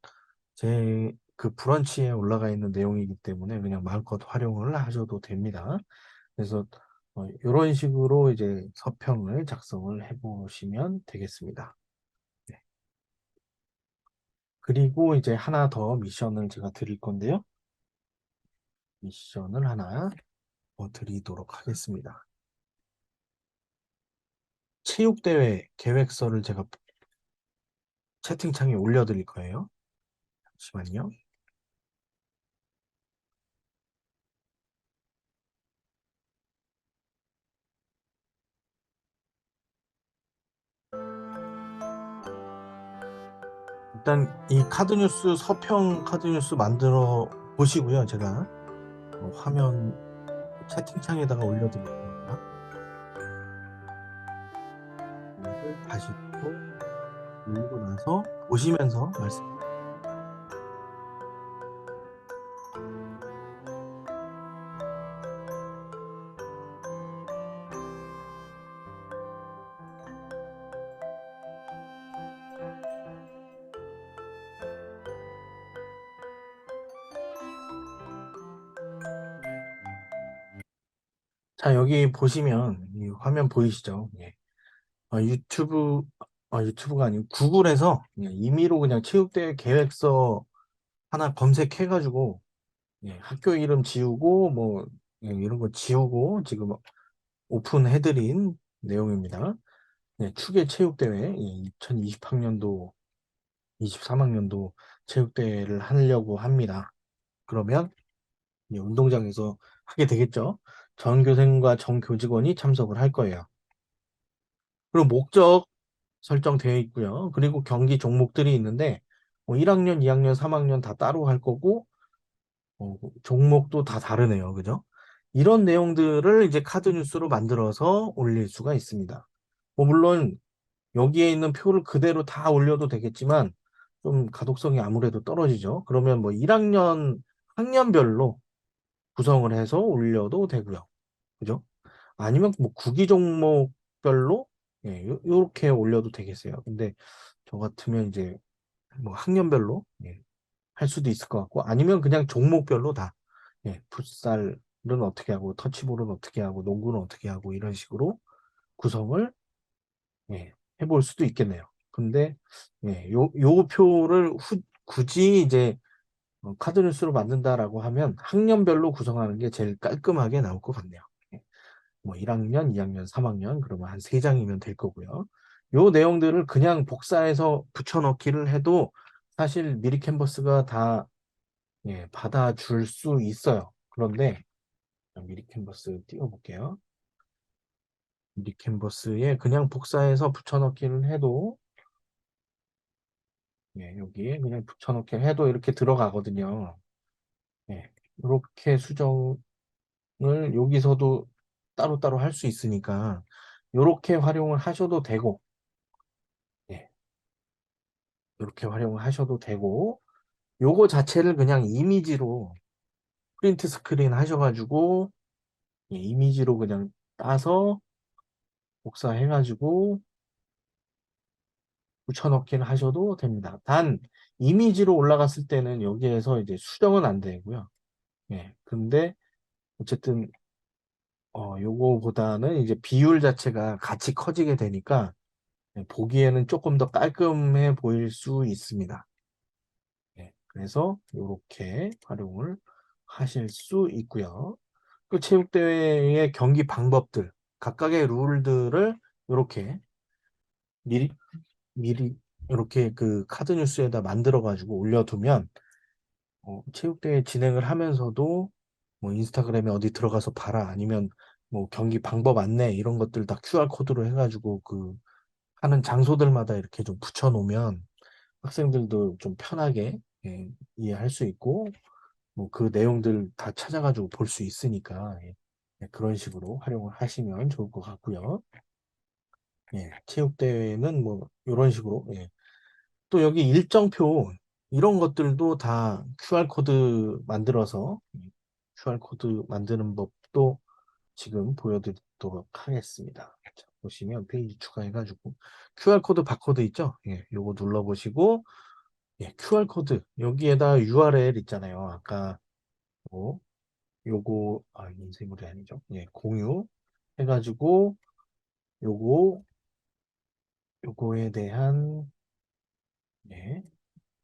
Speaker 1: 제 그 브런치에 올라가 있는 내용이기 때문에 그냥 마음껏 활용을 하셔도 됩니다. 그래서 이런 식으로 이제 서평을 작성을 해보시면 되겠습니다. 네. 그리고 이제 하나 더 미션을 제가 드릴 건데요. 미션을 하나 드리도록 하겠습니다. 체육대회 계획서를 제가 채팅창에 올려드릴 거예요. 잠시만요. 일단 이 카드뉴스 서평 카드뉴스 만들어 보시고요. 제가 화면 채팅창에다가 올려드릴 거니까 이걸 다시 또 올리고 나서 보시면서 말씀. 자, 여기 보시면 이 화면 보이시죠? 예. 유튜브 유튜브가 아니고 구글에서 그냥 임의로 그냥 체육대회 계획서 하나 검색해가지고 예, 학교 이름 지우고 뭐 예, 이런 거 지우고 지금 오픈해드린 내용입니다. 예, 추계 체육대회 2020학년도 23학년도 체육대회를 하려고 합니다. 그러면 예, 운동장에서 하게 되겠죠. 전교생과 전교직원이 참석을 할 거예요. 그리고 목적 설정되어 있고요. 그리고 경기 종목들이 있는데 1학년, 2학년, 3학년 다 따로 할 거고 종목도 다 다르네요. 그죠? 이런 내용들을 이제 카드 뉴스로 만들어서 올릴 수가 있습니다. 물론 여기에 있는 표를 그대로 다 올려도 되겠지만 좀 가독성이 아무래도 떨어지죠. 그러면 뭐 1학년 학년별로 구성을 해서 올려도 되고요. 그죠? 아니면 뭐 구기 종목별로 예, 요렇게 올려도 되겠어요. 근데 저 같으면 이제 뭐 학년별로 예, 할 수도 있을 것 같고 아니면 그냥 종목별로 다 예, 풋살은 어떻게 하고 터치볼은 어떻게 하고 농구는 어떻게 하고 이런 식으로 구성을 예, 해볼 수도 있겠네요. 근데 예, 요 표를 굳이 이제 카드 뉴스로 만든다라고 하면 학년별로 구성하는 게 제일 깔끔하게 나올 것 같네요. 예. 뭐 1학년, 2학년, 3학년 그러면 한 3장이면 될 거고요. 요 내용들을 그냥 복사해서 붙여넣기를 해도 사실 미리 캔버스가 다 예, 받아줄 수 있어요. 그런데 미리 캔버스 띄워볼게요. 미리 캔버스에 그냥 복사해서 붙여넣기를 해도 예, 여기에 그냥 붙여넣기 해도 이렇게 들어가거든요. 예, 이렇게 수정을 여기서도 따로따로 할 수 있으니까 이렇게 활용을 하셔도 되고 예, 이렇게 활용을 하셔도 되고 요거 자체를 그냥 이미지로 프린트 스크린 하셔가지고 예, 이미지로 그냥 따서 복사해가지고 붙여넣기를 하셔도 됩니다. 단 이미지로 올라갔을 때는 여기에서 이제 수정은 안 되고요. 예, 근데 어쨌든 요거보다는 이제 비율 자체가 같이 커지게 되니까 예, 보기에는 조금 더 깔끔해 보일 수 있습니다. 예, 그래서 이렇게 활용을 하실 수 있고요. 그 체육대회의 경기 방법들, 각각의 룰들을 이렇게 미리 미리 이렇게 그 카드 뉴스에다 만들어 가지고 올려두면 체육대회 진행을 하면서도 뭐 인스타그램에 어디 들어가서 봐라 아니면 뭐 경기 방법 안내 이런 것들 다 QR 코드로 해가지고 그 하는 장소들마다 이렇게 좀 붙여놓으면 학생들도 좀 편하게 예, 이해할 수 있고 뭐 그 내용들 다 찾아가지고 볼 수 있으니까 예, 예, 그런 식으로 활용을 하시면 좋을 것 같고요. 예, 체육대회는 뭐 이런 식으로 예. 또 여기 일정표 이런 것들도 다 QR코드 만들어서 QR코드 만드는 법도 지금 보여드리도록 하겠습니다. 자, 보시면 페이지 추가해가지고 QR코드 바코드 있죠? 예, 요거 눌러보시고 예, QR코드 여기에다 URL 있잖아요. 아까 뭐 요거 인쇄물이 아니죠. 예, 공유 해가지고 요거 요거에 대한 예,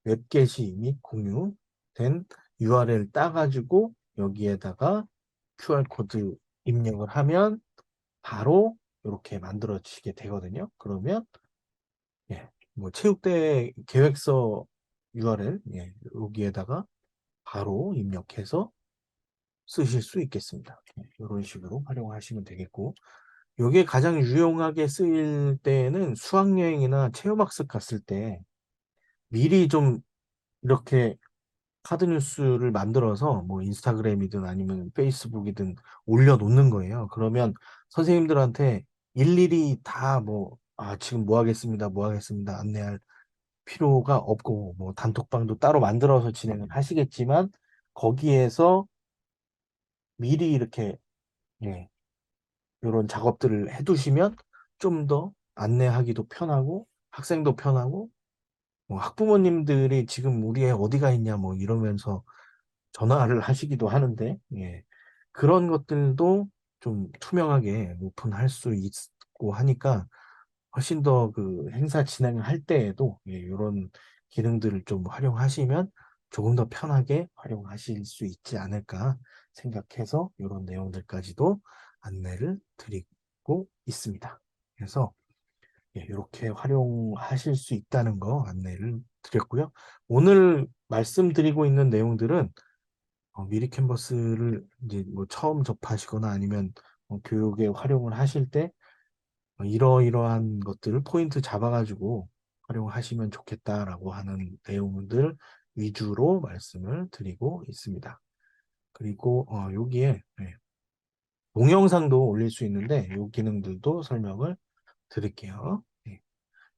Speaker 1: 웹 게시 및 공유된 URL 따가지고 여기에다가 QR코드 입력을 하면 바로 이렇게 만들어지게 되거든요. 그러면 예, 뭐 체육대 계획서 URL 예, 여기에다가 바로 입력해서 쓰실 수 있겠습니다. 이런 식으로 활용하시면 되겠고, 이게 가장 유용하게 쓰일 때에는 수학여행이나 체험학습 갔을 때 미리 좀 이렇게 카드 뉴스를 만들어서 뭐 인스타그램이든 아니면 페이스북이든 올려놓는 거예요. 그러면 선생님들한테 일일이 다 뭐, 지금 뭐 하겠습니다, 뭐 하겠습니다, 안내할 필요가 없고, 뭐 단톡방도 따로 만들어서 진행을 하시겠지만, 거기에서 미리 이렇게, 예, 이런 작업들을 해두시면 좀 더 안내하기도 편하고 학생도 편하고 뭐 학부모님들이 지금 우리 애 어디가 있냐 뭐 이러면서 전화를 하시기도 하는데 예. 그런 것들도 좀 투명하게 오픈할 수 있고 하니까 훨씬 더 그 행사 진행을 할 때에도 예, 이런 기능들을 좀 활용하시면 조금 더 편하게 활용하실 수 있지 않을까 생각해서 이런 내용들까지도 안내를 드리고 있습니다. 그래서 예, 이렇게 활용하실 수 있다는 거 안내를 드렸고요. 오늘 말씀드리고 있는 내용들은 미리 캔버스를 이제 뭐 처음 접하시거나 아니면 교육에 활용을 하실 때 이러이러한 것들을 포인트 잡아가지고 활용하시면 좋겠다라고 하는 내용들 위주로 말씀을 드리고 있습니다. 그리고 여기에 네, 동영상도 올릴 수 있는데 이 기능들도 설명을 드릴게요. 네,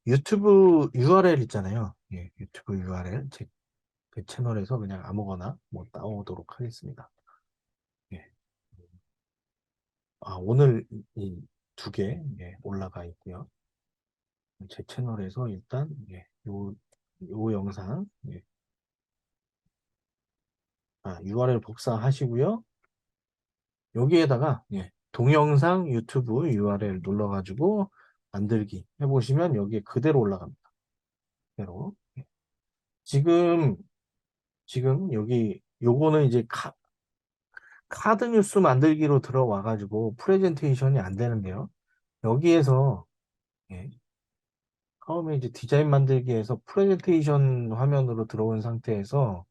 Speaker 1: 유튜브 URL 있잖아요. 예, 유튜브 URL 그 채널에서 그냥 아무거나 뭐 따오도록 하겠습니다. 예. 오늘 이 두 개, 예, 올라가 있고요. 제 채널에서 일단, 예, 요 영상, 예, URL 복사하시고요. 여기에다가, 예, 동영상 유튜브 URL 눌러가지고 만들기 해보시면 여기에 그대로 올라갑니다. 그대로. 예. 지금, 지금 여기, 요거는 이제 카드 뉴스 만들기로 들어와가지고 프레젠테이션이 안 되는데요. 여기에서, 예, 처음에 이제 디자인 만들기에서 프레젠테이션 화면으로 들어온 상태에서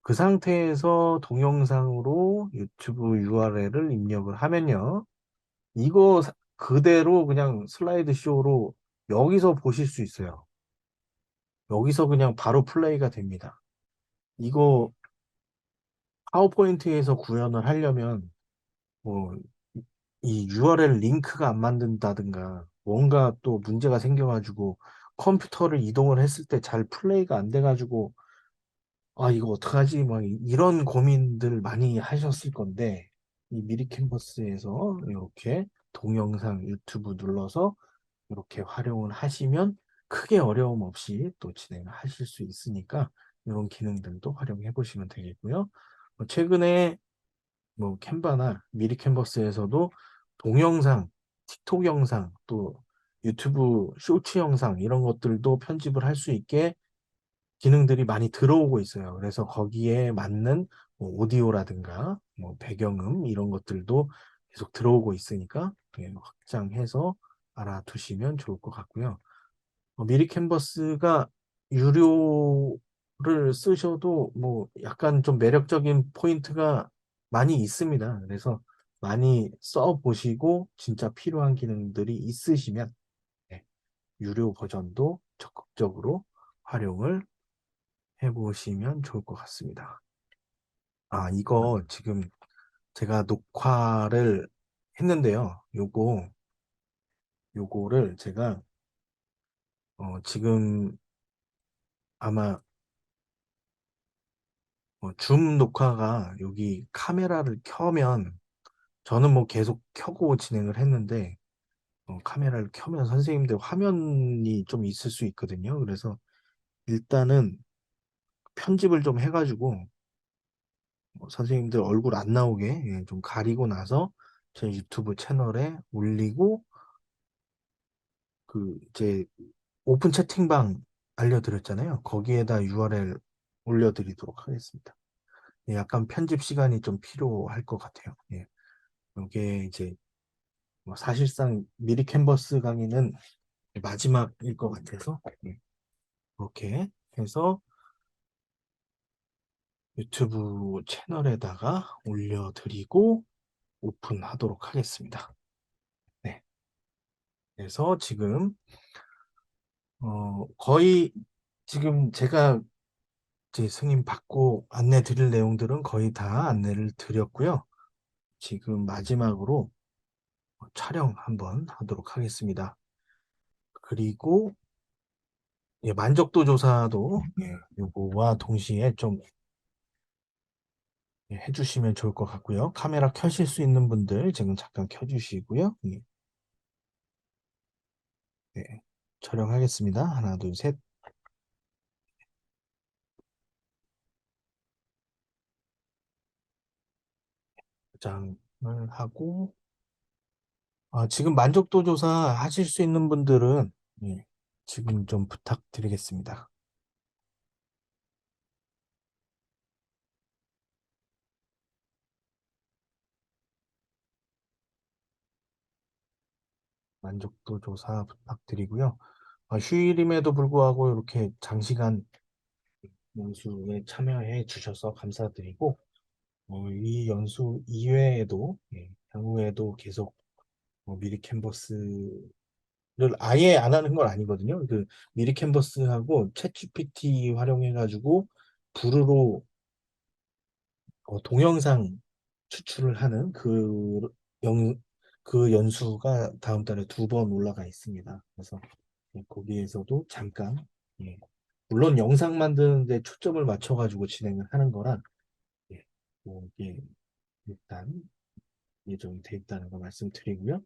Speaker 1: 그 상태에서 동영상으로 유튜브 URL을 입력을 하면요. 이거 그대로 그냥 슬라이드 쇼로 여기서 보실 수 있어요. 여기서 그냥 바로 플레이가 됩니다. 이거 파워포인트에서 구현을 하려면 뭐 이 URL 링크가 안 만든다든가 뭔가 또 문제가 생겨가지고 컴퓨터를 이동을 했을 때 잘 플레이가 안 돼가지고 이거 어떡하지? 막 이런 고민들 많이 하셨을 건데 이 미리 캔버스에서 이렇게 동영상 유튜브 눌러서 이렇게 활용을 하시면 크게 어려움 없이 또 진행을 하실 수 있으니까 이런 기능들도 활용해 보시면 되겠고요. 최근에 뭐 캔바나 미리 캔버스에서도 동영상, 틱톡 영상, 또 유튜브 쇼츠 영상 이런 것들도 편집을 할 수 있게 기능들이 많이 들어오고 있어요. 그래서 거기에 맞는 뭐 오디오라든가 뭐 배경음 이런 것들도 계속 들어오고 있으니까 확장해서 알아두시면 좋을 것 같고요. 미리 캔버스가 유료를 쓰셔도 뭐 약간 좀 매력적인 포인트가 많이 있습니다. 그래서 많이 써보시고 진짜 필요한 기능들이 있으시면 네, 유료 버전도 적극적으로 활용을 해보시면 좋을 것 같습니다. 이거 지금 제가 녹화를 했는데요. 요거를 제가 지금 아마 줌 녹화가 여기 카메라를 켜면 저는 뭐 계속 켜고 진행을 했는데 카메라를 켜면 선생님들 화면이 좀 있을 수 있거든요. 그래서 일단은 편집을 좀 해가지고 선생님들 얼굴 안 나오게 좀 가리고 나서 제 유튜브 채널에 올리고 그 이제 오픈 채팅방 알려드렸잖아요. 거기에다 URL 올려드리도록 하겠습니다. 예, 약간 편집 시간이 좀 필요할 것 같아요. 예. 이게 이제 뭐 사실상 미리 캔버스 강의는 마지막일 것 같아서 예, 그렇게 해서 유튜브 채널에다가 올려드리고 오픈하도록 하겠습니다. 네. 그래서 지금 거의 지금 제가 이제 승인 받고 안내 드릴 내용들은 거의 다 안내를 드렸고요. 지금 마지막으로 촬영 한번 하도록 하겠습니다. 그리고 예, 만족도 조사도 예, 요거와 동시에 좀 예, 해주시면 좋을 것 같고요. 카메라 켜실 수 있는 분들 지금 잠깐 켜주시고요. 예, 네, 촬영하겠습니다. 하나, 둘, 셋. 포장을 하고 지금 만족도 조사 하실 수 있는 분들은 예, 지금 좀 부탁드리겠습니다. 만족도 조사 부탁드리고요. 휴일임에도 불구하고 이렇게 장시간 연수에 참여해 주셔서 감사드리고 이 연수 이외에도 예, 향후에도 계속 미리 캔버스를 아예 안 하는 건 아니거든요. 그 미리 캔버스하고 챗GPT 활용해가지고 부르로 동영상 추출을 하는 영, 그 연수가 다음 달에 2번 올라가 있습니다. 그래서 예, 거기에서도 잠깐 예, 물론 영상 만드는데 초점을 맞춰가지고 진행을 하는 거라 예, 이게 일단 예정이 돼 있다는 거 말씀드리고요.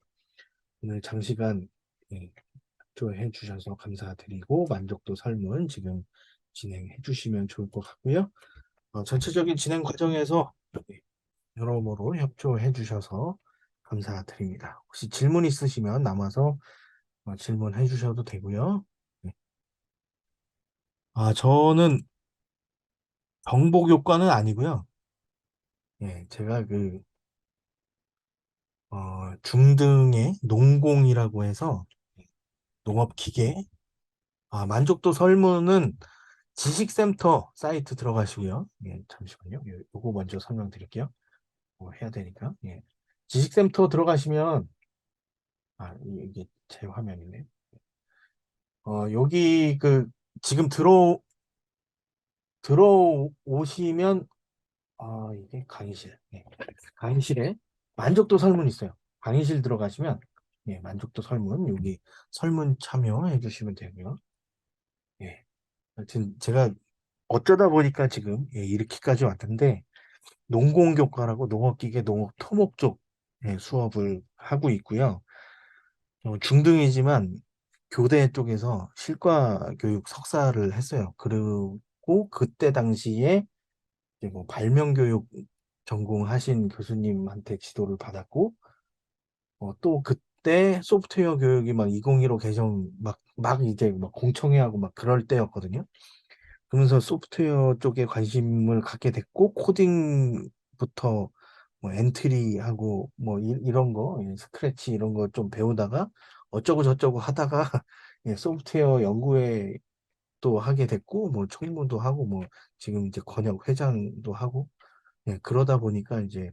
Speaker 1: 오늘 장시간 예, 협조해 주셔서 감사드리고 만족도 설문 지금 진행해 주시면 좋을 것 같고요. 전체적인 진행 과정에서 예, 여러모로 협조해 주셔서 감사드립니다. 혹시 질문 있으시면 남아서 질문해 주셔도 되고요. 네. 저는 정복 요건은 아니고요. 예, 제가 중등의 농공이라고 해서 농업기계, 만족도 설문은 지식센터 사이트 들어가시고요. 예, 잠시만요. 요거 먼저 설명드릴게요. 해야 되니까. 예. 지식센터 들어가시면, 이게 제 화면이네. 여기 지금 들어오시면, 이게 강의실. 예. 강의실에 만족도 설문 있어요. 강의실 들어가시면, 예, 만족도 설문, 여기 설문 참여해 주시면 되고요. 예. 하여튼 제가 어쩌다 보니까 지금 예, 이렇게까지 왔는데, 농공교과라고 농업기계, 농업토목 쪽 예, 수업을 하고 있고요. 중등이지만 교대 쪽에서 실과교육 석사를 했어요. 그리고 그때 당시에 이제 뭐 발명교육 전공하신 교수님한테 지도를 받았고, 또 그때 소프트웨어 교육이 막 2015 개정 막 이제 막 공청회하고 막 그럴 때였거든요. 그러면서 소프트웨어 쪽에 관심을 갖게 됐고, 코딩부터 뭐 엔트리하고 뭐 이런 거, 스크래치 이런 거 좀 배우다가 어쩌고 저쩌고 하다가 예, 소프트웨어 연구회 또 하게 됐고, 뭐 총무도 하고, 뭐 지금 이제 권역 회장도 하고, 예, 그러다 보니까 이제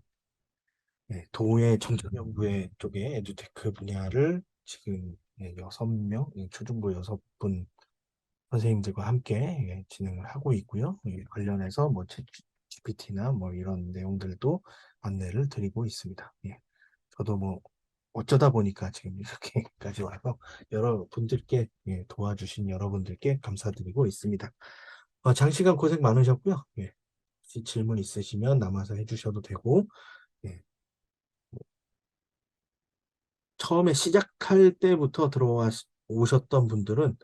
Speaker 1: 예, 도의 정책연구회 쪽에 에듀테크 분야를 지금 6명, 초중고 6분 선생님들과 함께 진행을 하고 있고요. 관련해서 뭐 GPT나 뭐 이런 내용들도 안내를 드리고 있습니다. 예. 저도 뭐 어쩌다 보니까 지금 이렇게까지 와서 여러분들께 도와주신 여러분들께 감사드리고 있습니다. 장시간 고생 많으셨고요. 예. 혹시 질문 있으시면 남아서 해주셔도 되고 예. 처음에 시작할 때부터 오셨던 분들은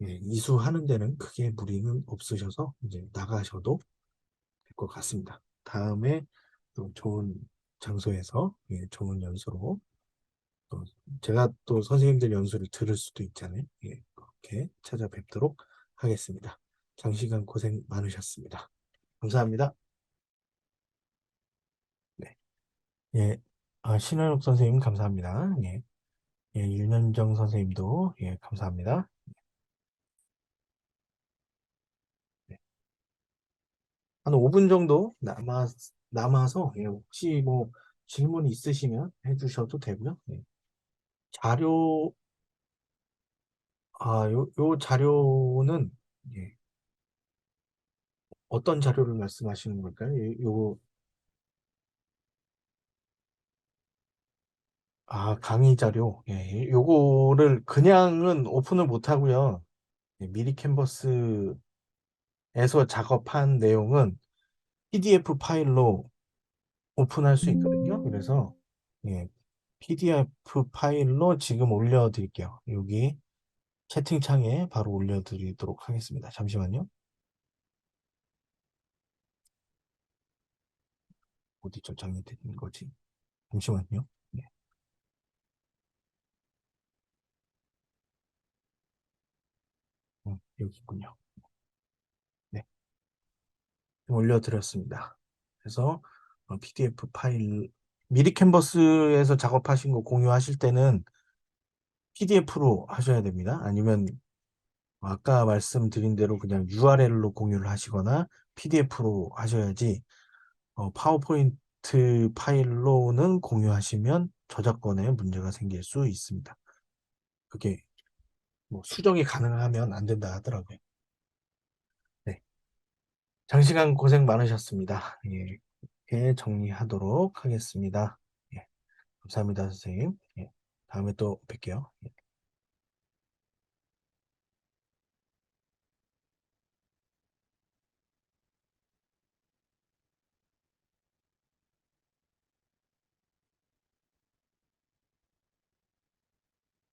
Speaker 1: 예, 이수하는 데는 크게 무리는 없으셔서 이제 나가셔도 될 것 같습니다. 다음에 또 좋은 장소에서 예, 좋은 연수로 또 제가 또 선생님들 연수를 들을 수도 있잖아요. 예, 그렇게 찾아뵙도록 하겠습니다. 장시간 고생 많으셨습니다. 감사합니다. 네. 예, 신현욱 선생님 감사합니다. 예, 예, 윤현정 선생님도 예, 감사합니다. 네. 한 5분 정도 남아서 예, 혹시 뭐 질문 있으시면 해주셔도 되고요. 예. 자료, 요 자료는 예, 어떤 자료를 말씀하시는 걸까요? 강의 자료. 예, 요거를 그냥은 오픈을 못 하고요. 예, 미리 캔버스에서 작업한 내용은 PDF 파일로 오픈할 수 있거든요. 그래서 예, PDF 파일로 지금 올려드릴게요. 여기 채팅창에 바로 올려드리도록 하겠습니다. 잠시만요. 어디 저장이 된 거지? 잠시만요. 네, 여기 있군요. 네, 올려드렸습니다. 그래서 PDF 파일 미리 캔버스에서 작업하신 거 공유하실 때는 PDF로 하셔야 됩니다. 아니면 아까 말씀드린 대로 그냥 URL로 공유를 하시거나 PDF로 하셔야지 파워포인트 파일로는 공유하시면 저작권에 문제가 생길 수 있습니다. 그게 뭐 수정이 가능하면 안 된다 하더라고요. 네. 장시간 고생 많으셨습니다. 예, 이렇게 정리하도록 하겠습니다. 예, 감사합니다, 선생님. 예, 다음에 또 뵐게요. 예.